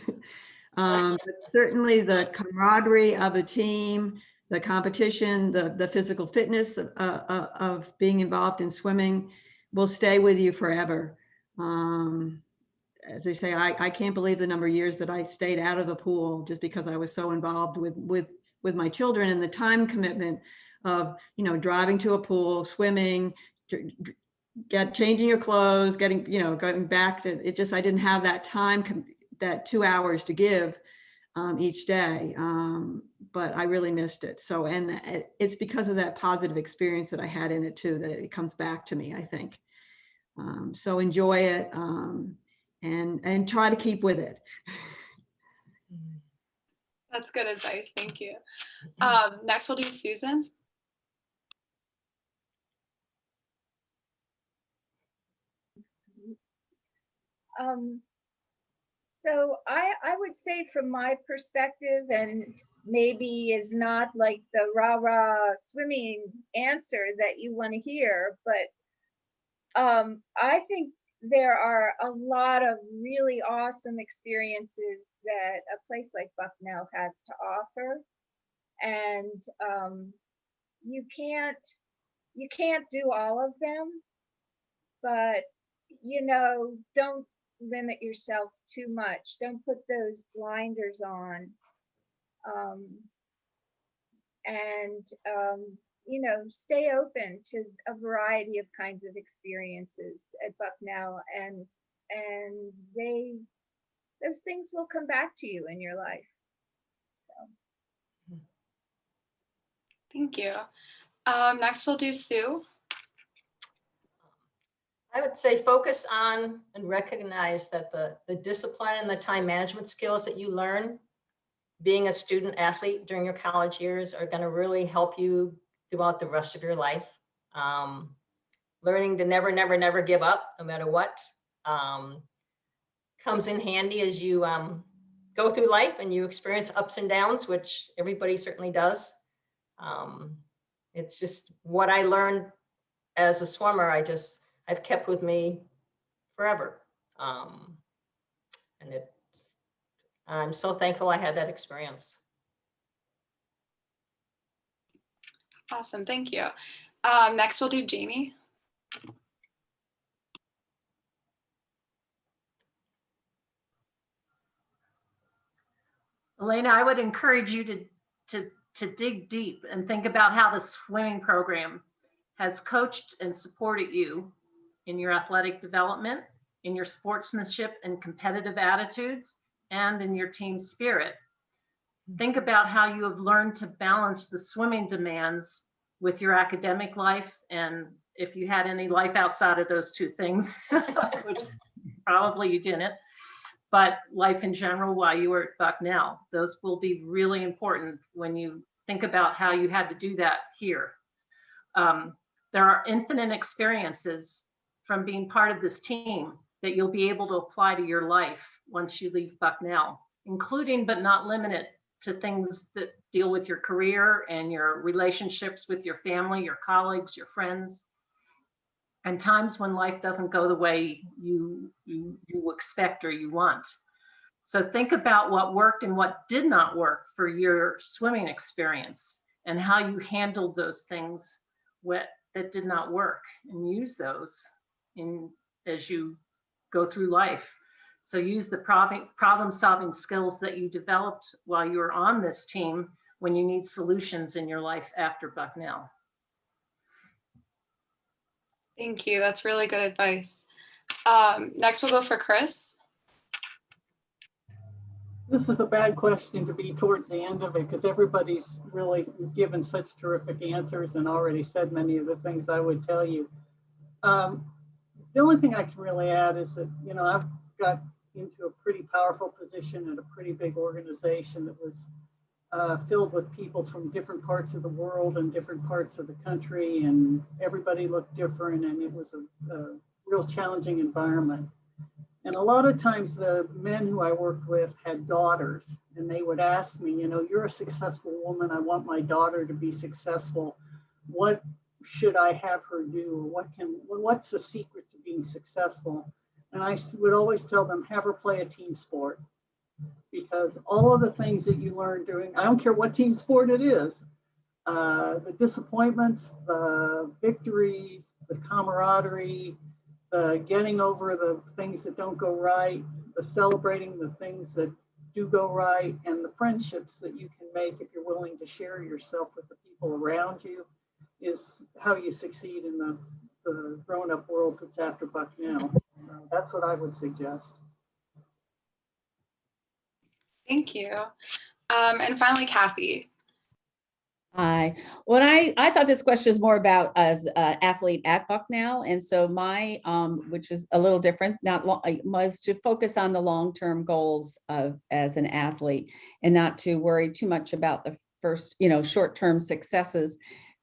S10: But certainly the camaraderie of the team, the competition, the physical fitness of being involved in swimming will stay with you forever. As I say, I can't believe the number of years that I stayed out of the pool just because I was so involved with my children, and the time commitment of, driving to a pool, swimming, changing your clothes, going back to it. Just, I didn't have that time, that 2 hours to give each day. But I really missed it. So, and it's because of that positive experience that I had in it too, that it comes back to me, I think. So enjoy it, and try to keep with it.
S12: That's good advice. Thank you. Next, we'll do Susan.
S11: So I would say, from my perspective, and maybe is not like the rah-rah swimming answer that you want to hear, but I think there are a lot of really awesome experiences that a place like Bucknell has to offer. And you can't do all of them, but don't limit yourself too much. Don't put those blinders on. And stay open to a variety of kinds of experiences at Bucknell, and those things will come back to you in your life. So.
S12: Thank you. Next, we'll do Sue.
S8: I would say focus on and recognize that the discipline and the time management skills that you learn being a student athlete during your college years are going to really help you throughout the rest of your life. Learning to never give up, no matter what, comes in handy as you go through life and you experience ups and downs, which everybody certainly does. It's just what I learned as a swimmer, I've kept with me forever. And I'm so thankful I had that experience.
S12: Awesome, thank you. Next, we'll do Jamie.
S6: Elena, I would encourage you to dig deep and think about how the swimming program has coached and supported you in your athletic development, in your sportsmanship and competitive attitudes, and in your team spirit. Think about how you have learned to balance the swimming demands with your academic life, and if you had any life outside of those two things, which probably you didn't, but life in general while you were at Bucknell. Those will be really important when you think about how you had to do that here. There are infinite experiences from being part of this team that you'll be able to apply to your life once you leave Bucknell, including but not limited to things that deal with your career and your relationships with your family, your colleagues, your friends, and times when life doesn't go the way you expect or you want. So think about what worked and what did not work for your swimming experience and how you handled those things that did not work, and use those as you go through life. So use the problem-solving skills that you developed while you were on this team when you need solutions in your life after Bucknell.
S12: Thank you. That's really good advice. Next, we'll go for Chris.
S9: This is a bad question to be towards the end of it because everybody's really given such terrific answers and already said many of the things I would tell you. The only thing I can really add is that, you know, I've got into a pretty powerful position at a pretty big organization that was filled with people from different parts of the world and different parts of the country, and everybody looked different, and it was a real challenging environment. And a lot of times the men who I worked with had daughters, and they would ask me, you know, you're a successful woman, I want my daughter to be successful. What should I have her do? What's the secret to being successful? And I would always tell them, have her play a team sport. Because all of the things that you learn doing, I don't care what team sport it is, the disappointments, the victories, the camaraderie, the getting over the things that don't go right, the celebrating the things that do go right, and the friendships that you can make if you're willing to share yourself with the people around you is how you succeed in the grown-up world that's after Bucknell. So that's what I would suggest.
S12: Thank you. And finally, Kathy.
S7: Hi. Well, I thought this question was more about as an athlete at Bucknell. And so my, which was a little different, was to focus on the long-term goals of as an athlete and not to worry too much about the first, short-term successes.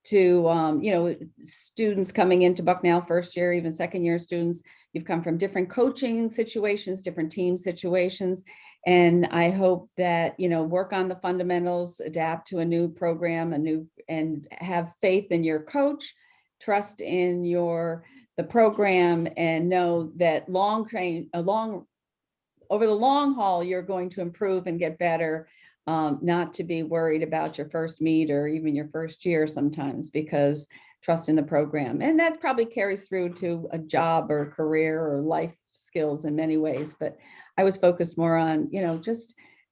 S7: To, students coming into Bucknell first year, even second year students, you've come from different coaching situations, different team situations. And I hope that, work on the fundamentals, adapt to a new program, and have faith in your coach, trust in the program, and know that over the long haul, you're going to improve and get better. Not to be worried about your first meet or even your first year sometimes, because trust in the program. And that probably carries through to a job or career or life skills in many ways. But I was focused more on,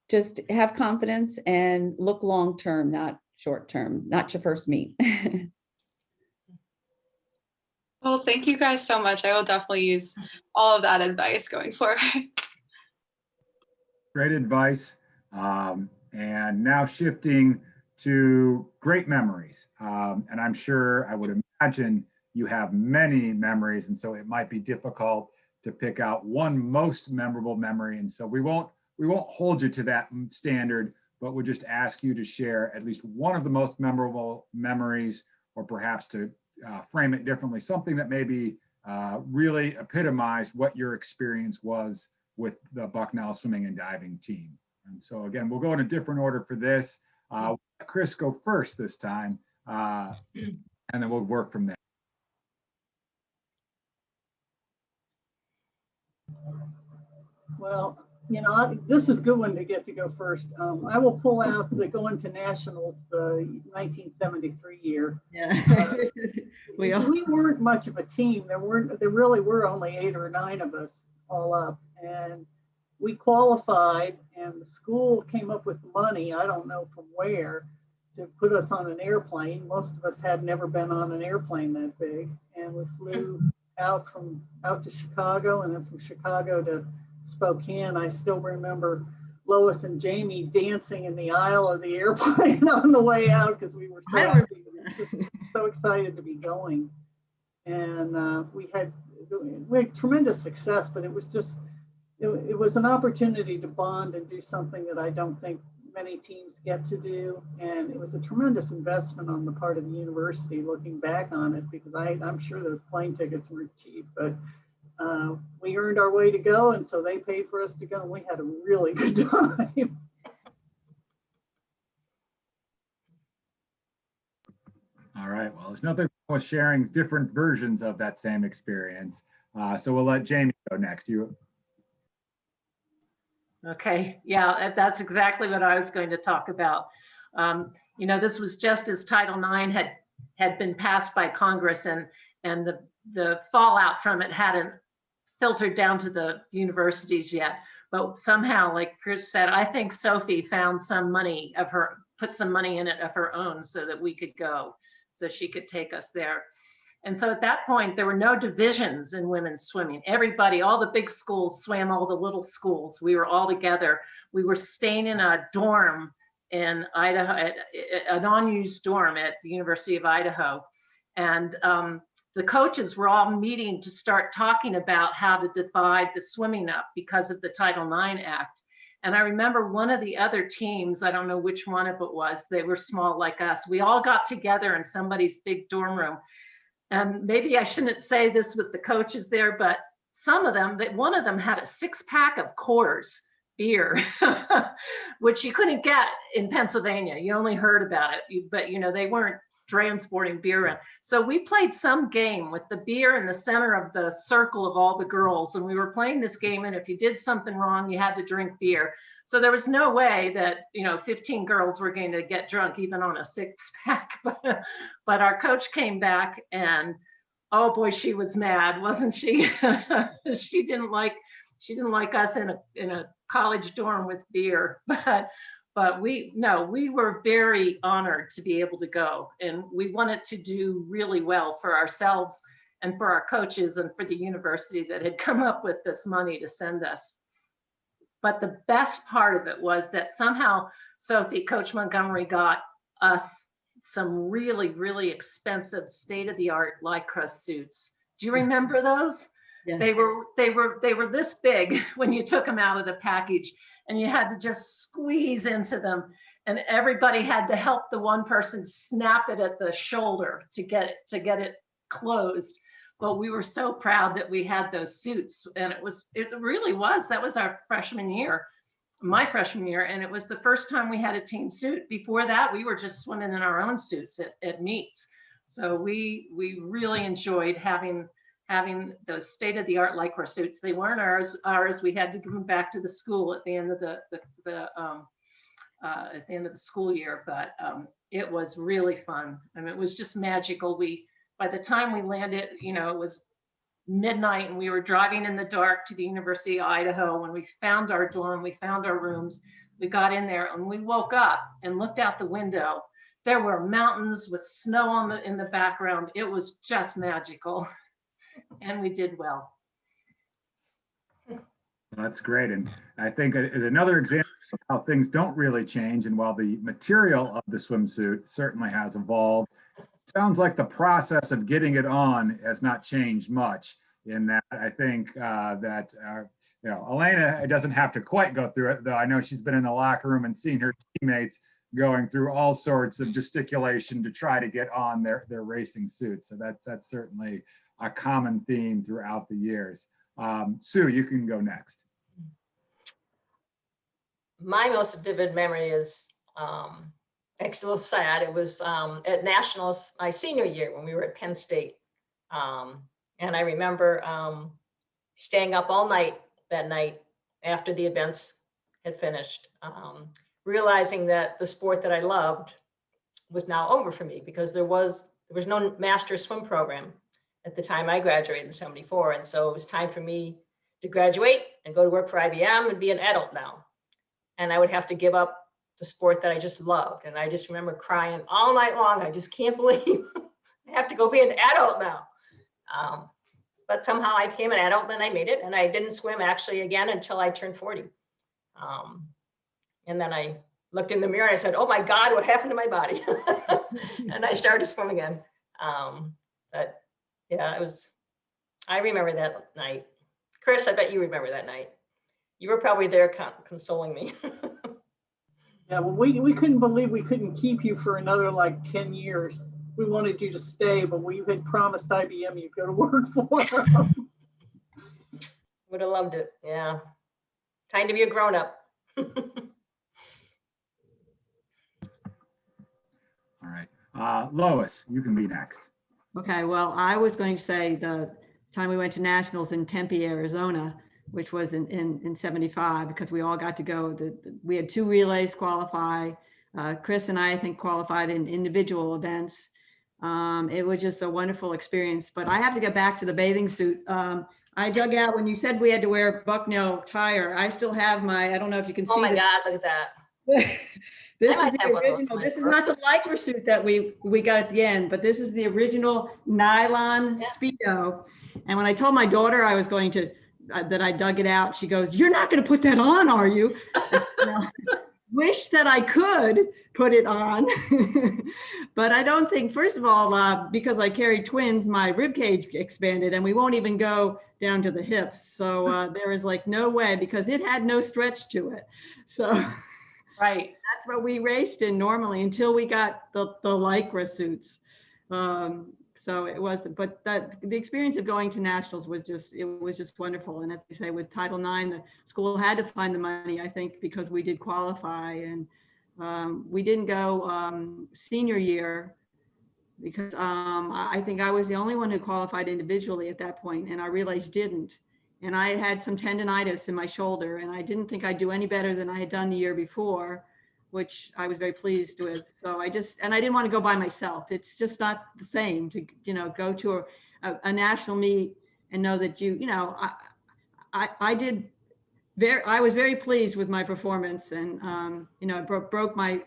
S7: just have confidence and look long-term, not short-term, not your first meet.
S12: Well, thank you guys so much. I will definitely use all of that advice going forward.
S5: Great advice. And now shifting to great memories. And I'm sure, I would imagine you have many memories, and so it might be difficult to pick out one most memorable memory. And so we won't hold you to that standard, but we'll just ask you to share at least one of the most memorable memories, or perhaps to frame it differently, something that maybe really epitomized what your experience was with the Bucknell swimming and diving team. And so again, we'll go in a different order for this. Chris, go first this time, and then we'll work from there.
S9: Well, this is a good one to get to go first. I will pull out the going to nationals, the 1973 year.
S10: Yeah.
S9: We weren't much of a team. There really were only 8 or 9 of us all up. And we qualified, and the school came up with money, I don't know from where, to put us on an airplane. Most of us had never been on an airplane that big, and we flew out to Chicago, and then from Chicago to Spokane. I still remember Lois and Jamie dancing in the aisle of the airplane on the way out because we were so happy. We were just so excited to be going. And we had tremendous success, but it was just, it was an opportunity to bond and do something that I don't think many teams get to do. And it was a tremendous investment on the part of the university looking back on it, because I'm sure those plane tickets weren't cheap, but we earned our way to go, and so they paid for us to go, and we had a really good time.
S5: All right, well, there's nothing wrong with sharing different versions of that same experience. So we'll let Jamie go next.
S6: Okay, yeah, that's exactly what I was going to talk about. You know, this was just as Title IX had been passed by Congress, and the fallout from it hadn't filtered down to the universities yet. But somehow, like Chris said, I think Sophie found some money of her, put some money in it of her own so that we could go, so she could take us there. And so at that point, there were no divisions in women's swimming. Everybody, all the big schools swam all the little schools. We were all together. We were staying in a dorm in Idaho, an unused dorm at the University of Idaho. And the coaches were all meeting to start talking about how to divide the swimming up because of the Title IX Act. And I remember one of the other teams, I don't know which one of it was, they were small like us. We all got together in somebody's big dorm room. And maybe I shouldn't say this with the coaches there, but some of them, one of them had a 6-pack of Coors beer, which you couldn't get in Pennsylvania. You only heard about it, but you know, they weren't transporting beer in. So we played some game with the beer in the center of the circle of all the girls. And we were playing this game, and if you did something wrong, you had to drink beer. So there was no way that, you know, 15 girls were going to get drunk even on a 6-pack. But our coach came back, and oh boy, she was mad, wasn't she? She didn't like us in a college dorm with beer. But we were very honored to be able to go, and we wanted to do really well for ourselves and for our coaches and for the university that had come up with this money to send us. But the best part of it was that somehow Coach Montgomery got us some really, really expensive state-of-the-art Lycra suits. Do you remember those? Yeah. They were this big when you took them out of the package, and you had to just squeeze into them, and everybody had to help the one person snap it at the shoulder to get it closed. But we were so proud that we had those suits, and it really was, that was our freshman year, my freshman year, and it was the first time we had a team suit. Before that, we were just swimming in our own suits at meets. So we really enjoyed having those state-of-the-art Lycra suits. They weren't ours. We had to give them back to the school at the end of the school year. But it was really fun. I mean, it was just magical. By the time we landed, you know, it was midnight, and we were driving in the dark to the University of Idaho. When we found our dorm, we found our rooms, we got in there, and we woke up and looked out the window. There were mountains with snow in the background. It was just magical. And we did well.
S5: That's great. And I think as another example of how things don't really change, and while the material of the swimsuit certainly has evolved, it sounds like the process of getting it on has not changed much. In that, I think that you know, Elena doesn't have to quite go through it, though I know she's been in the locker room and seen her teammates going through all sorts of gesticulation to try to get on their racing suits. So that's certainly a common theme throughout the years. Sue, you can go next.
S8: My most vivid memory is actually a little sad. It was at Nationals my senior year when we were at Penn State. And I remember staying up all night that night after the events had finished, realizing that the sport that I loved was now over for me, because there was no master swim program at the time I graduated in '74. And so it was time for me to graduate and go to work for IBM and be an adult now. And I would have to give up the sport that I just loved. And I just remember crying all night long. I just can't believe I have to go be an adult now. But somehow I became an adult and I made it. And I didn't swim actually again until I turned 40. And then I looked in the mirror and I said, oh my God, what happened to my body? And I started to swim again. But yeah, I remember that night. Chris, I bet you remember that night. You were probably there consoling me.
S9: Yeah, well, we couldn't believe we couldn't keep you for another like 10 years. We wanted you to stay, but we had promised IBM you'd go to work for them.
S8: Would have loved it. Yeah. Time to be a grown up.
S5: All right. Lois, you can be next.
S10: Okay, well, I was going to say the time we went to nationals in Tempe, Arizona, which was in 75, because we all got to go. We had 2 relays qualify. Chris and I think, qualified in individual events. It was just a wonderful experience, but I have to get back to the bathing suit. I dug out, when you said we had to wear Bucknell tire, I still have my, I don't know if you can see.
S8: Oh my
S10: this.
S8: God, look at that.
S10: This is the original. This is not the Lycra suit that we got at the end, but this is the original nylon Speedo. And when I told my daughter I was going to, that I dug it out, she goes, "You're not going to put that on, are you?" I said, "No." Wish that I could put it on, but I don't think, first of all, because I carried twins, my rib cage expanded and we won't even go down to the hips. So there is like no way, because it had no stretch to it. So
S6: Right.
S10: that's what we raced in normally until we got the Lycra suits. So it was, but the experience of going to nationals was just wonderful. And as I say, with Title IX, the school had to find the money, I think, because we did qualify, and we didn't go senior year because I think I was the only one who qualified individually at that point, and our relays didn't. And I had some tendonitis in my shoulder, and I didn't think I'd do any better than I had done the year before, which I was very pleased with. So I didn't want to go by myself. It's just not the same to, go to a national meet and know that I was very pleased with my performance, and, broke my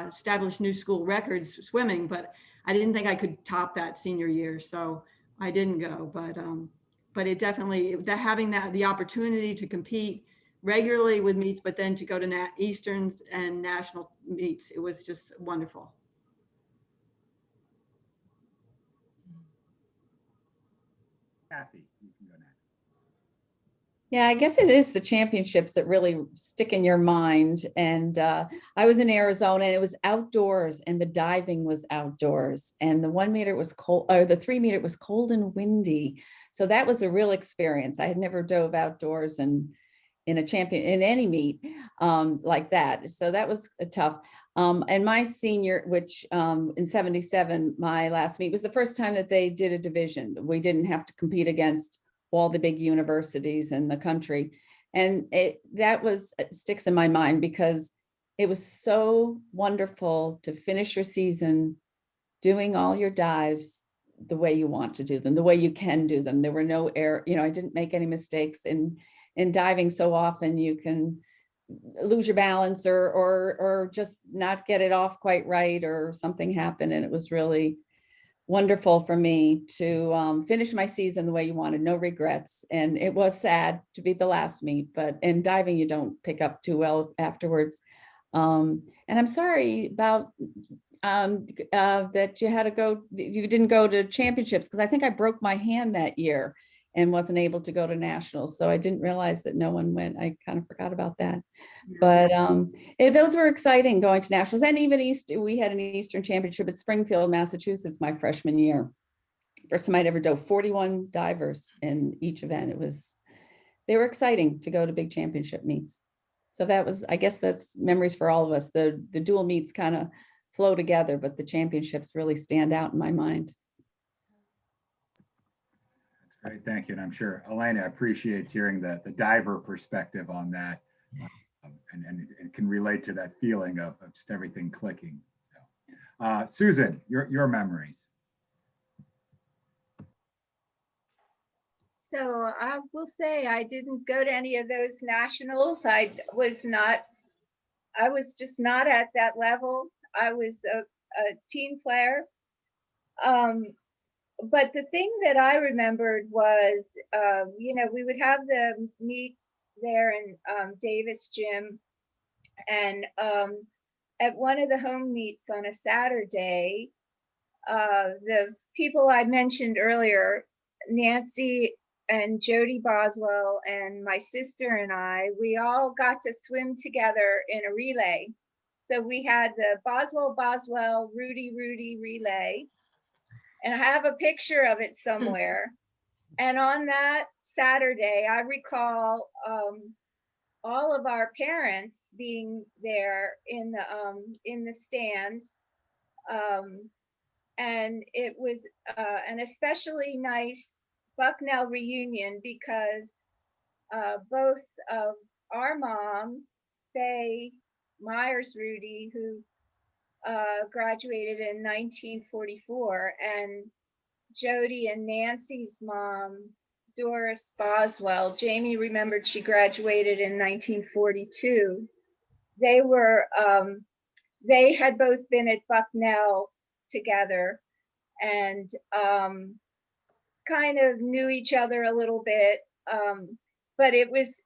S10: established new school records swimming, but I didn't think I could top that senior year. So I didn't go, but it definitely, having the opportunity to compete regularly with meets, but then to go to Easterns and national meets, it was just wonderful.
S5: Kathy, you can go next.
S7: Yeah, I guess it is the championships that really stick in your mind. And I was in Arizona, and it was outdoors, and the diving was outdoors, and the 1 meter was cold, or the 3 meter was cold and windy. So that was a real experience. I had never dove outdoors in any meet like that. So that was tough. And my senior, which in 77, my last meet was the first time that they did a division. We didn't have to compete against all the big universities in the country. And that sticks in my mind, because it was so wonderful to finish your season doing all your dives the way you want to do them, the way you can do them. There were no error, I didn't make any mistakes. In diving, so often you can lose your balance or just not get it off quite right, or something happened. And it was really wonderful for me to finish my season the way you wanted, no regrets. And it was sad to be the last meet, but in diving, you don't pick up too well afterwards. And I'm sorry about that you didn't go to championships, because I think I broke my hand that year and wasn't able to go to nationals. So I didn't realize that no one went. I kind of forgot about that. But those were exciting, going to nationals. And even we had an Eastern Championship at Springfield, Massachusetts, my freshman year. First time I'd ever dove, 41 divers in each event. They were exciting to go to big championship meets. So I guess that's memories for all of us. The dual meets kind of flow together, but the championships really stand out in my mind.
S5: Great, thank you. And I'm sure Elena appreciates hearing the diver perspective on that, and can relate to that feeling of just everything clicking. So, Susan, your memories.
S11: So I will say I didn't go to any of those nationals. I was just not at that level. I was a team player. But the thing that I remembered was, we would have the meets there in Davis Gym, and at one of the home meets on a Saturday, the people I mentioned earlier, Nancy and Jody Boswell and my sister and I, we all got to swim together in a relay. So we had the Boswell, Rudy relay, and I have a picture of it somewhere. And on that Saturday, I recall all of our parents being there in the stands. And it was an especially nice Bucknell reunion because both of our mom, Faye Myers Rudy, who graduated in 1944, and Jody and Nancy's mom, Doris Boswell, Jamie remembered she graduated in 1942. They had both been at Bucknell together and kind of knew each other a little bit. But it was,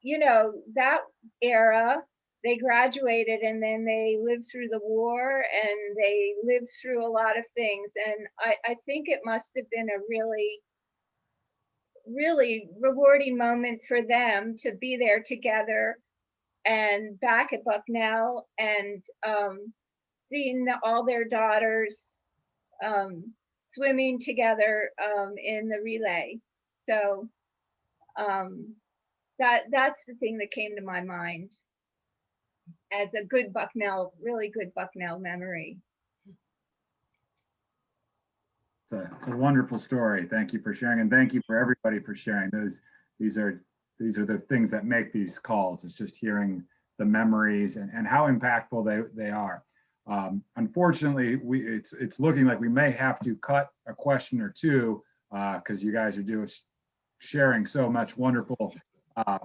S11: that era, they graduated and then they lived through the war and they lived through a lot of things. And I think it must have been a really, really rewarding moment for them to be there together and back at Bucknell and seeing all their daughters swimming together in the relay. So that's the thing that came to my mind as a good Bucknell, really good Bucknell memory.
S5: It's a wonderful story. Thank you for sharing, and thank you for everybody for sharing. These are the things that make these calls. It's just hearing the memories and how impactful they are. Unfortunately, it's looking like we may have to cut a question or two because you guys are sharing so much wonderful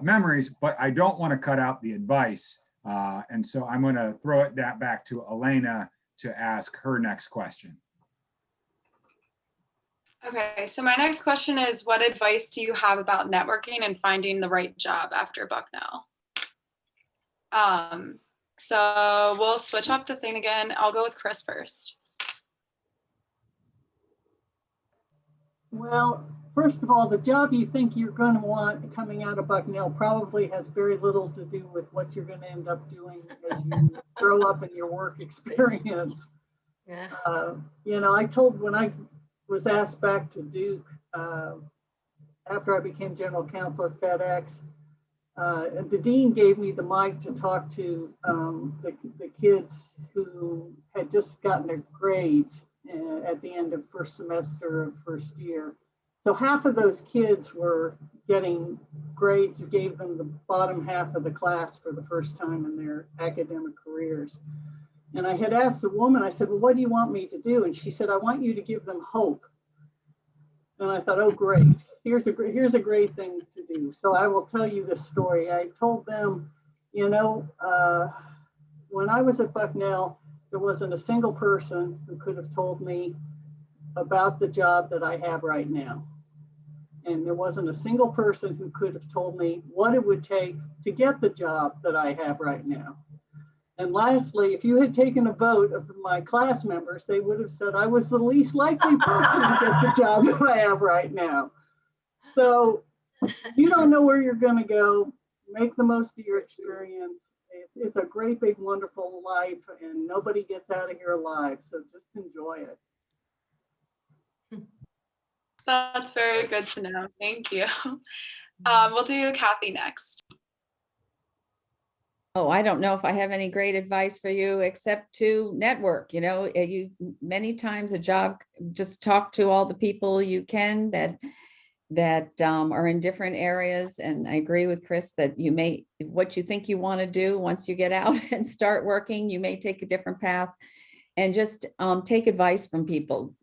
S5: memories, but I don't want to cut out the advice. And so I'm going to throw it back to Elena to ask her next question.
S12: Okay, so my next question is, what advice do you have about networking and finding the right job after Bucknell? So we'll switch up the thing again. I'll go with Chris first.
S9: Well, first of all, the job you think you're going to want coming out of Bucknell probably has very little to do with what you're going to end up doing as you grow up in your work experience.
S8: Yeah.
S9: I told when I was asked back to Duke after I became general counsel at FedEx, the dean gave me the mic to talk to the kids who had just gotten their grades at the end of first semester of first year. So half of those kids were getting grades that gave them the bottom half of the class for the first time in their academic careers. And I had asked the woman, I said, well, what do you want me to do? And she said, I want you to give them hope. And I thought, oh, great. Here's a great thing to do. So I will tell you this story. I told them, when I was at Bucknell, there wasn't a single person who could have told me about the job that I have right now. And there wasn't a single person who could have told me what it would take to get the job that I have right now. And lastly, if you had taken a vote of my class members, they would have said I was the least likely person to get the job that I have right now. So you don't know where you're going to go. Make the most of your experience. It's a great, big, wonderful life, and nobody gets out of here alive. So just enjoy it.
S12: That's very good to know. Thank you. We'll do Kathy next.
S7: Oh, I don't know if I have any great advice for you except to network. You many times a job, just talk to all the people you can that are in different areas. And I agree with Chris that what you think you want to do once you get out and start working, you may take a different path. And just take advice from people.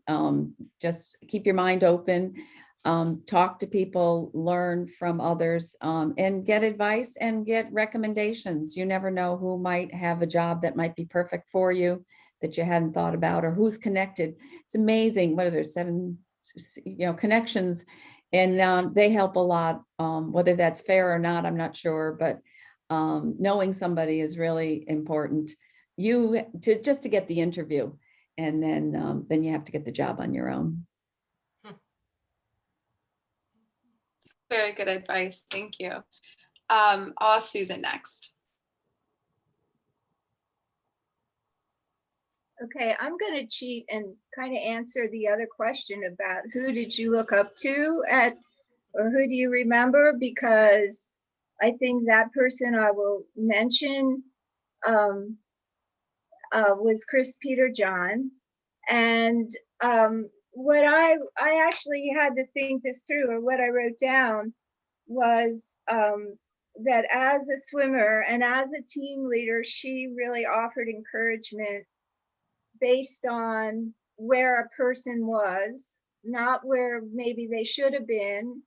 S7: Just keep your mind open. talk to people, learn from others, and get advice and get recommendations. You never know who might have a job that might be perfect for you that you hadn't thought about, or who's connected. It's amazing. What are there, 7, connections, and they help a lot. Whether that's fair or not, I'm not sure, but knowing somebody is really important. Just to get the interview, and then you have to get the job on your own.
S12: Very good advice. Thank you. I'll ask Susan next.
S11: Okay, I'm going to cheat and kind of answer the other question about who did you look up to or who do you remember? Because I think that person I will mention was Chris Peter John. And what I actually had to think this through, or what I wrote down was that as a swimmer and as a team leader, she really offered encouragement based on where a person was, not where maybe they should have been,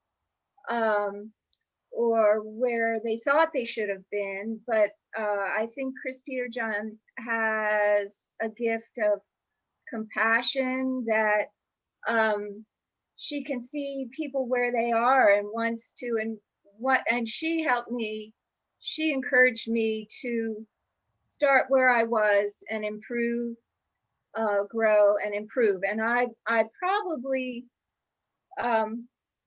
S11: or where they thought they should have been. But I think Chris Peter John has a gift of compassion that she can see people where they are and wants to, and she helped me, she encouraged me to start where I was and improve, grow and improve. And I probably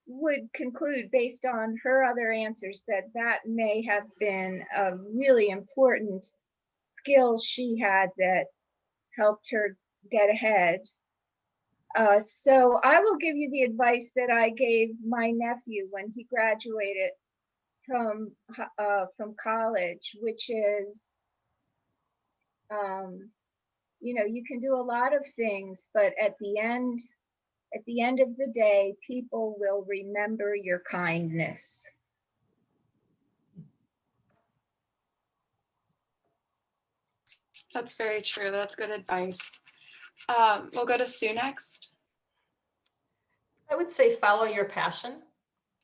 S11: would conclude, based on her other answers, that may have been a really important skill she had that helped her get ahead. So I will give you the advice that I gave my nephew when he graduated from college, which is, you can do a lot of things, but at the end of the day, people will remember your kindness.
S12: That's very true. That's good advice. We'll go to Sue next.
S8: I would say follow your passion.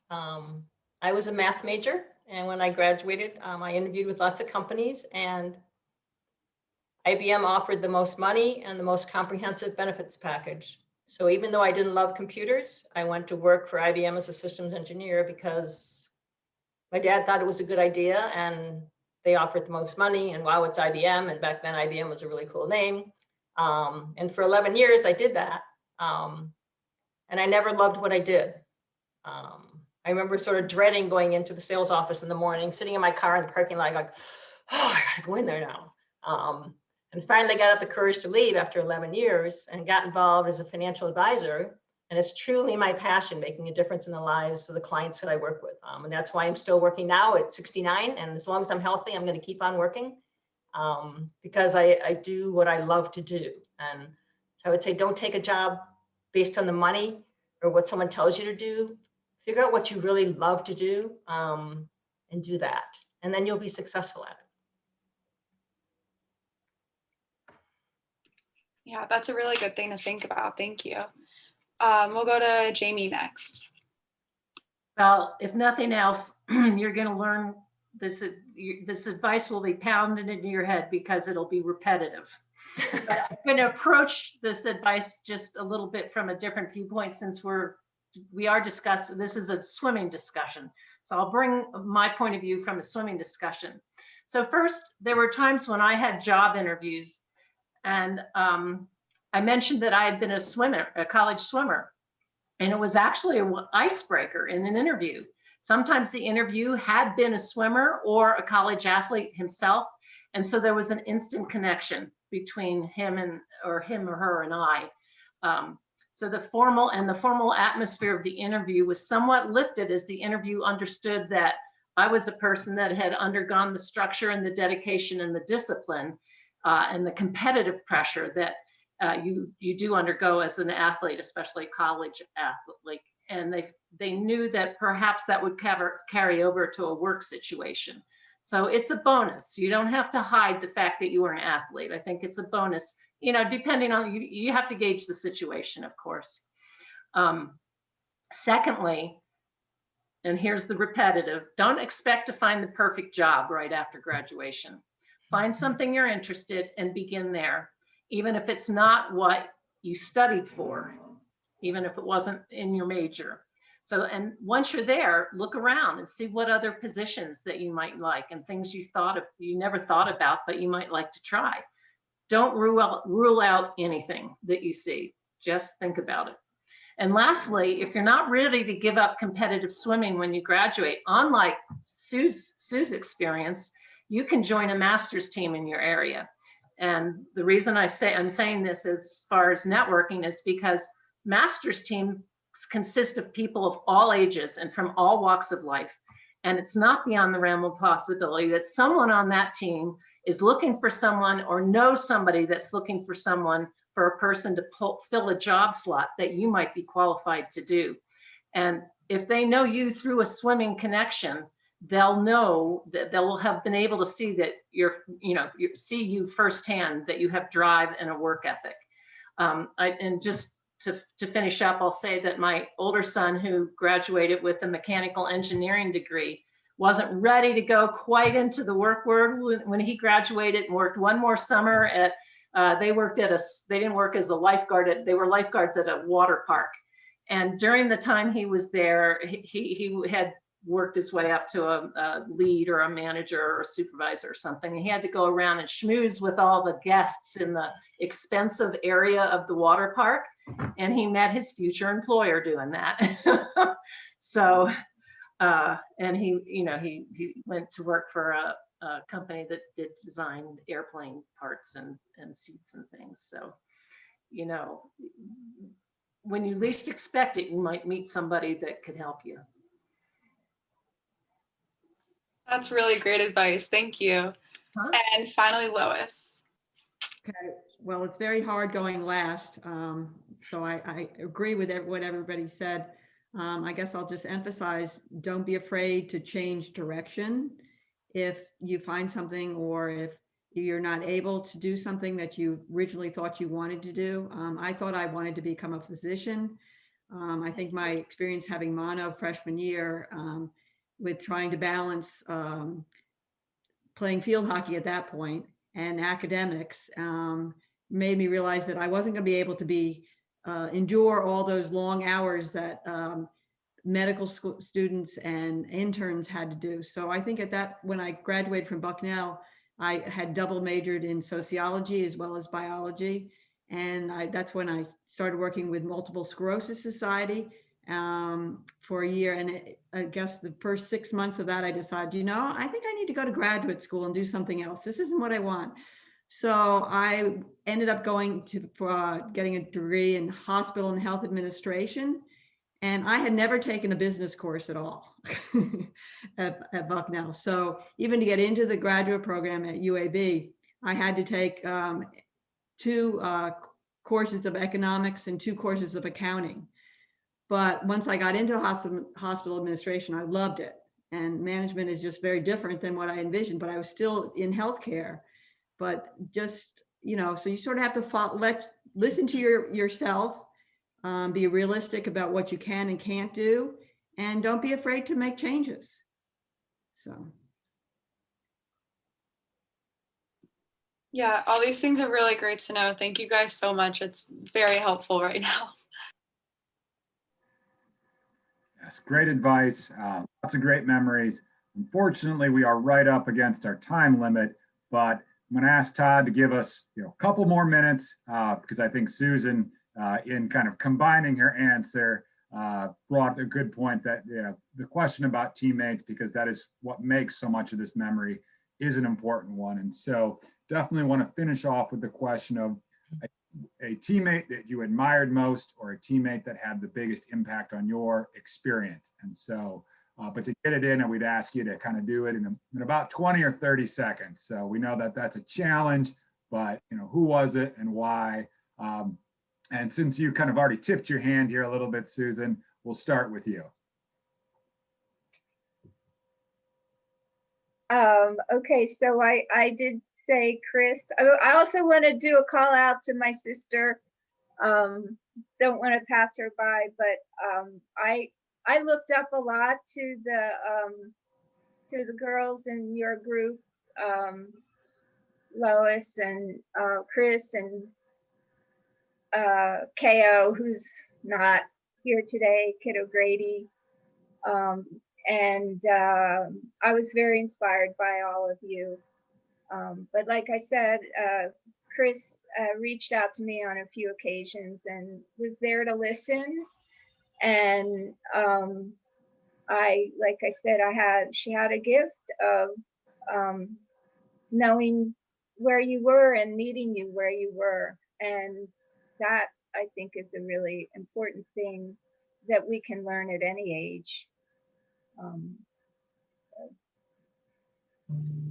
S8: I was a math major, and when I graduated, I interviewed with lots of companies, and IBM offered the most money and the most comprehensive benefits package. So even though I didn't love computers, I went to work for IBM as a systems engineer because my dad thought it was a good idea, and they offered the most money, and wow, it's IBM. And back then IBM was a really cool name. And for 11 years I did that. And I never loved what I did. I remember sort of dreading going into the sales office in the morning, sitting in my car in the parking lot, like, oh, I gotta go in there now. And finally got up the courage to leave after 11 years and got involved as a financial advisor. And it's truly my passion, making a difference in the lives of the clients that I work with. And that's why I'm still working now at 69. And as long as I'm healthy, I'm going to keep on working because I do what I love to do. And so I would say, don't take a job based on the money or what someone tells you to do. Figure out what you really love to do and do that. And then you'll be successful at it.
S12: Yeah, that's a really good thing to think about. Thank you. We'll go to Jamie next.
S6: Well, if nothing else, you're going to learn this. This advice will be pounded into your head because it'll be repetitive. But I'm going to approach this advice just a little bit from a different viewpoint, since we are discussing, this is a swimming discussion. So I'll bring my point of view from a swimming discussion. So first, there were times when I had job interviews, and I mentioned that I had been a college swimmer, and it was actually an icebreaker in an interview. Sometimes the interview had been a swimmer or a college athlete himself, and so there was an instant connection between him or her and I. So the formal atmosphere of the interview was somewhat lifted as the interview understood that I was a person that had undergone the structure and the dedication and the discipline and the competitive pressure that you do undergo as an athlete, especially college athlete. And they knew that perhaps that would carry over to a work situation. So it's a bonus. You don't have to hide the fact that you are an athlete. I think it's a bonus, depending on, you have to gauge the situation, of course. Secondly, and here's the repetitive, don't expect to find the perfect job right after graduation. Find something you're interested in and begin there, even if it's not what you studied for, even if it wasn't in your major. So, and once you're there, look around and see what other positions that you might like and things you never thought about, but you might like to try. Don't rule out anything that you see. Just think about it. And lastly, if you're not ready to give up competitive swimming when you graduate, unlike Sue's experience, you can join a master's team in your area. And the reason I'm saying this as far as networking is because master's teams consist of people of all ages and from all walks of life. And it's not beyond the realm of possibility that someone on that team is looking for someone or knows somebody that's looking for someone for a person to fill a job slot that you might be qualified to do. And if they know you through a swimming connection, they'll know that they'll have been able to see that see you firsthand, that you have drive and a work ethic. And just to finish up, I'll say that my older son, who graduated with a mechanical engineering degree, wasn't ready to go quite into the work world when he graduated and worked one more summer at they didn't work as a lifeguard, they were lifeguards at a water park. And during the time he was there, he had worked his way up to a lead or a manager or a supervisor or something. And he had to go around and schmooze with all the guests in the expensive area of the water park. And he met his future employer doing that. So, and he went to work for a company that designed airplane parts and seats and things. So, when you least expect it, you might meet somebody that could help you.
S12: That's really great advice. Thank you. And finally, Lois.
S10: Okay, well, it's very hard going last. So I agree with what everybody said. I guess I'll just emphasize, don't be afraid to change direction. If you find something, or if you're not able to do something that you originally thought you wanted to do. I thought I wanted to become a physician. I think my experience having mono freshman year with trying to balance playing field hockey at that point and academics made me realize that I wasn't going to be able to endure all those long hours that medical school students and interns had to do. So I think when I graduated from Bucknell, I had double majored in sociology as well as biology. And that's when I started working with Multiple Sclerosis Society for a year. And I guess the first 6 months of that, I decided, I think I need to go to graduate school and do something else. This isn't what I want. So I ended up going for getting a degree in hospital and health administration. And I had never taken a business course at all at Bucknell. So even to get into the graduate program at UAB, I had to take 2 courses of economics and 2 courses of accounting. But once I got into hospital administration, I loved it. And management is just very different than what I envisioned, but I was still in healthcare. But just, so you sort of have to listen to yourself. Be realistic about what you can and can't do, and don't be afraid to make changes. So.
S12: Yeah, all these things are really great to know. Thank you guys so much. It's very helpful right now.
S5: Yes, great advice. Lots of great memories. Unfortunately, we are right up against our time limit, but I'm going to ask Todd to give us a couple more minutes because I think Susan, in kind of combining her answer, brought a good point that the question about teammates, because that is what makes so much of this memory, is an important one. And so definitely want to finish off with the question of a teammate that you admired most, or a teammate that had the biggest impact on your experience. And so, but to get it in, and we'd ask you to kind of do it in about 20 or 30 seconds. So we know that that's a challenge, but who was it and why? And since you kind of already tipped your hand here a little bit, Susan, we'll start with you.
S11: Okay, so I did say Chris. I also want to do a call out to my sister, don't want to pass her by, but I looked up a lot to the girls in your group, Lois and Chris and KO, who's not here today, Kid O'Grady. And I was very inspired by all of you. But like I said, Chris reached out to me on a few occasions and was there to listen. And like I said, she had a gift of knowing where you were and meeting you where you were. And that, I think, is a really important thing that we can learn at any age.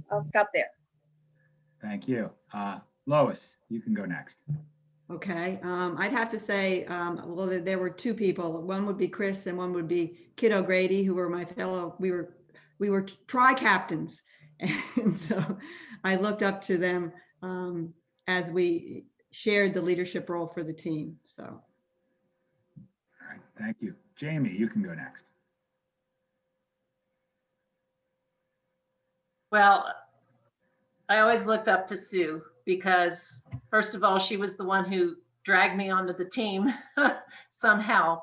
S11: I'll stop there.
S5: Thank you. Lois, you can go next.
S10: Okay, I'd have to say, well, there were two people. One would be Chris and one would be Kid O'Grady, who were my fellow, we were tri-captains. And so I looked up to them as we shared the leadership role for the team, so.
S5: All right, thank you. Jamie, you can go next.
S6: Well, I always looked up to Sue because, first of all, she was the one who dragged me onto the team somehow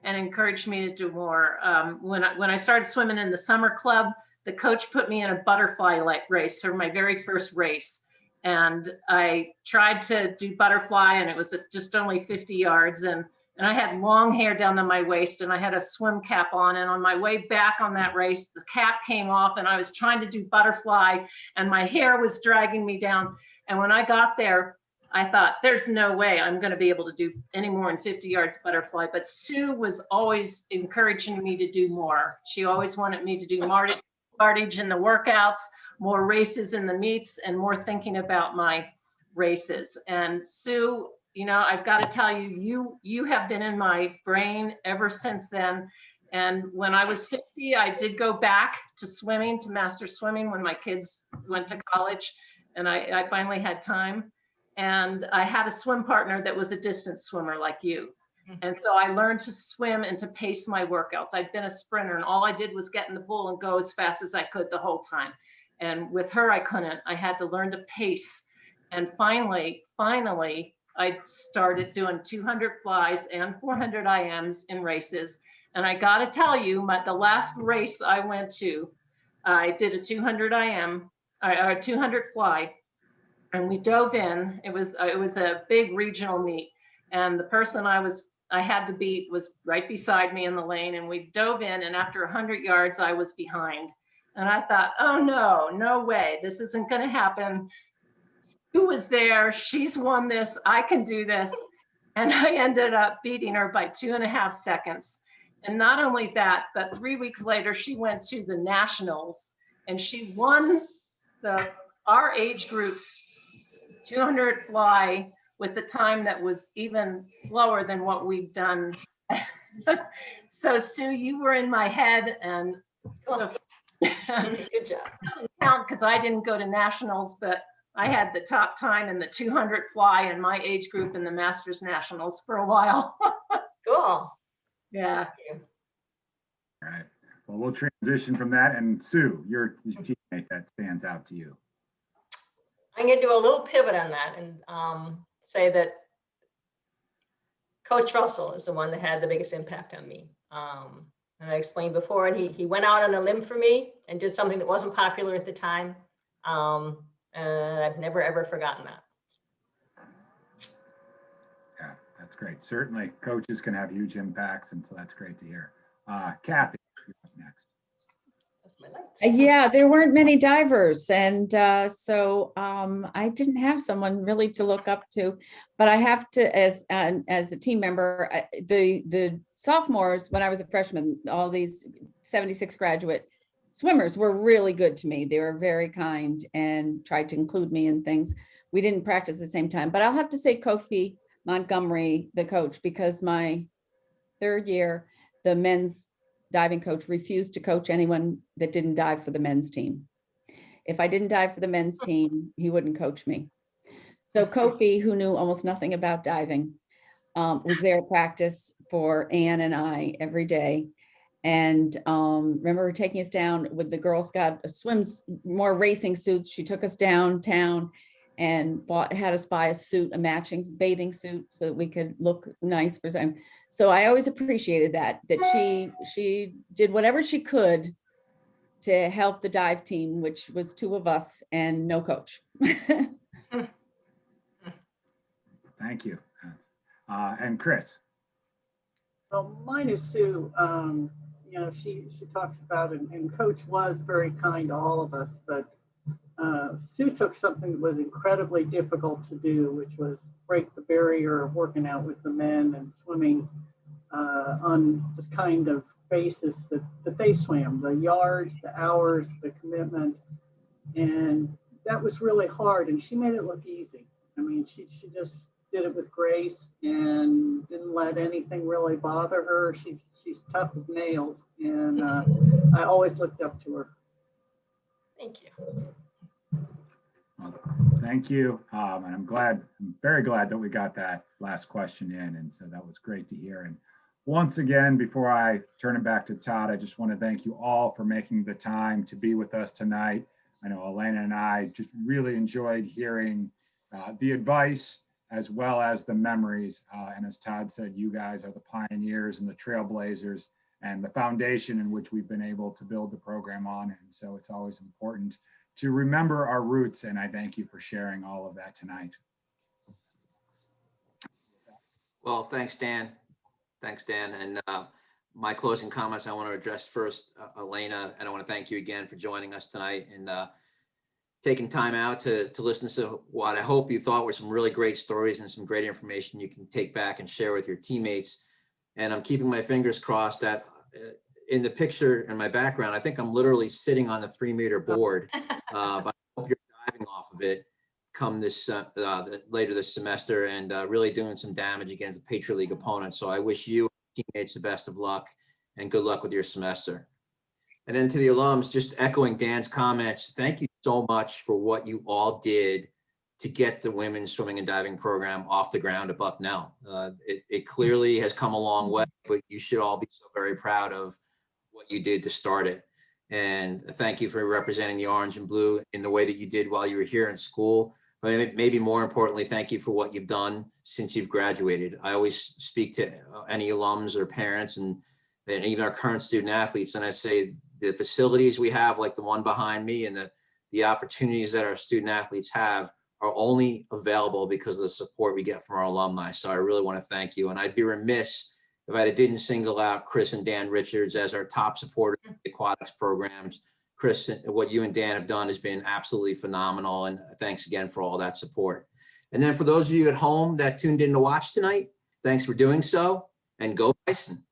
S6: and encouraged me to do more. When I started swimming in the summer club, the coach put me in a butterfly race for my very first race. And I tried to do butterfly, and it was just only 50 yards. And I had long hair down to my waist, and I had a swim cap on. And on my way back on that race, the cap came off, and I was trying to do butterfly, and my hair was dragging me down. And when I got there, I thought, there's no way I'm going to be able to do any more than 50 yards butterfly. But Sue was always encouraging me to do more. She always wanted me to do yardage in the workouts, more races in the meets, and more thinking about my races. And Sue, you know, I've got to tell you, you have been in my brain ever since then. And when I was 50, I did go back to swimming, to master swimming when my kids went to college, and I finally had time. And I had a swim partner that was a distance swimmer like you. And so I learned to swim and to pace my workouts. I'd been a sprinter, and all I did was get in the pool and go as fast as I could the whole time. And with her, I couldn't. I had to learn to pace. And finally, I started doing 200 flies and 400 IMs in races. And I got to tell you, the last race I went to, I did a 200 IM, or 200 fly, and we dove in. It was a big regional meet, and the person I had to beat was right beside me in the lane, and we dove in, and after 100 yards, I was behind. And I thought, oh no way, this isn't going to happen. Sue was there, she's won this, I can do this. And I ended up beating her by 2.5 seconds. And not only that, but 3 weeks later, she went to the nationals and she won our age group's 200 fly with the time that was even slower than what we've done. So Sue, you were in my head, and
S8: Cool. Good job.
S6: doesn't count because I didn't go to nationals, but I had the top time in the 200 fly in my age group in the Masters Nationals for a while.
S8: Cool.
S6: Yeah.
S8: Thank you.
S5: All right. Well, we'll transition from that. And Sue, your teammate that stands out to you.
S8: I'm going to do a little pivot on that and say that Coach Russell is the one that had the biggest impact on me. And I explained before, and he went out on a limb for me and did something that wasn't popular at the time. And I've never, ever forgotten that.
S5: Yeah, that's great. Certainly coaches can have huge impacts, and so that's great to hear. Kathy, you're up next.
S8: That's my lights.
S7: Yeah, there weren't many divers. And so I didn't have someone really to look up to, but I have to, as a team member, the sophomores, when I was a freshman, all these 76 graduate swimmers were really good to me. They were very kind and tried to include me in things. We didn't practice at the same time, but I'll have to say Kofi Montgomery, the coach, because my third year, the men's diving coach refused to coach anyone that didn't dive for the men's team. If I didn't dive for the men's team, he wouldn't coach me. So Kofi, who knew almost nothing about diving, was there at practice for Ann and I every day. And remember her taking us down with the Girl Scout more racing suits. She took us downtown and had us buy a matching bathing suit so that we could look nice for some. So I always appreciated that she did whatever she could to help the dive team, which was 2 of us and no coach.
S5: Thank you. And Chris.
S9: Well, mine is Sue. You know, she talks about, and Coach was very kind to all of us, but Sue took something that was incredibly difficult to do, which was break the barrier of working out with the men and swimming on the kind of basis that they swam, the yards, the hours, the commitment. And that was really hard. And she made it look easy. I mean, she just did it with grace and didn't let anything really bother her. She's tough as nails. And I always looked up to her.
S8: Thank you.
S5: Well, thank you. And I'm very glad that we got that last question in. And so that was great to hear. And once again, before I turn it back to Todd, I just want to thank you all for making the time to be with us tonight. I know Elena and I just really enjoyed hearing the advice as well as the memories. And as Todd said, you guys are the pioneers and the trailblazers and the foundation in which we've been able to build the program on. And so it's always important to remember our roots. And I thank you for sharing all of that tonight.
S4: Well, thanks, Dan. Thanks, Dan. And my closing comments I want to address first, Elena, and I want to thank you again for joining us tonight and taking time out to listen to what I hope you thought were some really great stories and some great information you can take back and share with your teammates. And I'm keeping my fingers crossed that in the picture in my background, I think I'm literally sitting on the 3-meter board, but I hope you're diving off of it come this later this semester and really doing some damage against the Patriot League opponents. So I wish you teammates the best of luck and good luck with your semester. And then to the alums, just echoing Dan's comments, thank you so much for what you all did to get the women's swimming and diving program off the ground at Bucknell. It clearly has come a long way, but you should all be so very proud of what you did to start it. And thank you for representing the orange and blue in the way that you did while you were here in school. But maybe more importantly, thank you for what you've done since you've graduated. I always speak to any alums or parents and even our current student athletes, and I say the facilities we have, like the one behind me, and the opportunities that our student athletes have are only available because of the support we get from our alumni. So I really want to thank you. And I'd be remiss if I didn't single out Chris and Dan Richards as our top supporters of the aquatics programs. Chris, what you and Dan have done has been absolutely phenomenal. And thanks again for all that support. And then for those of you at home that tuned in to watch tonight, thanks for doing so, and go Bison.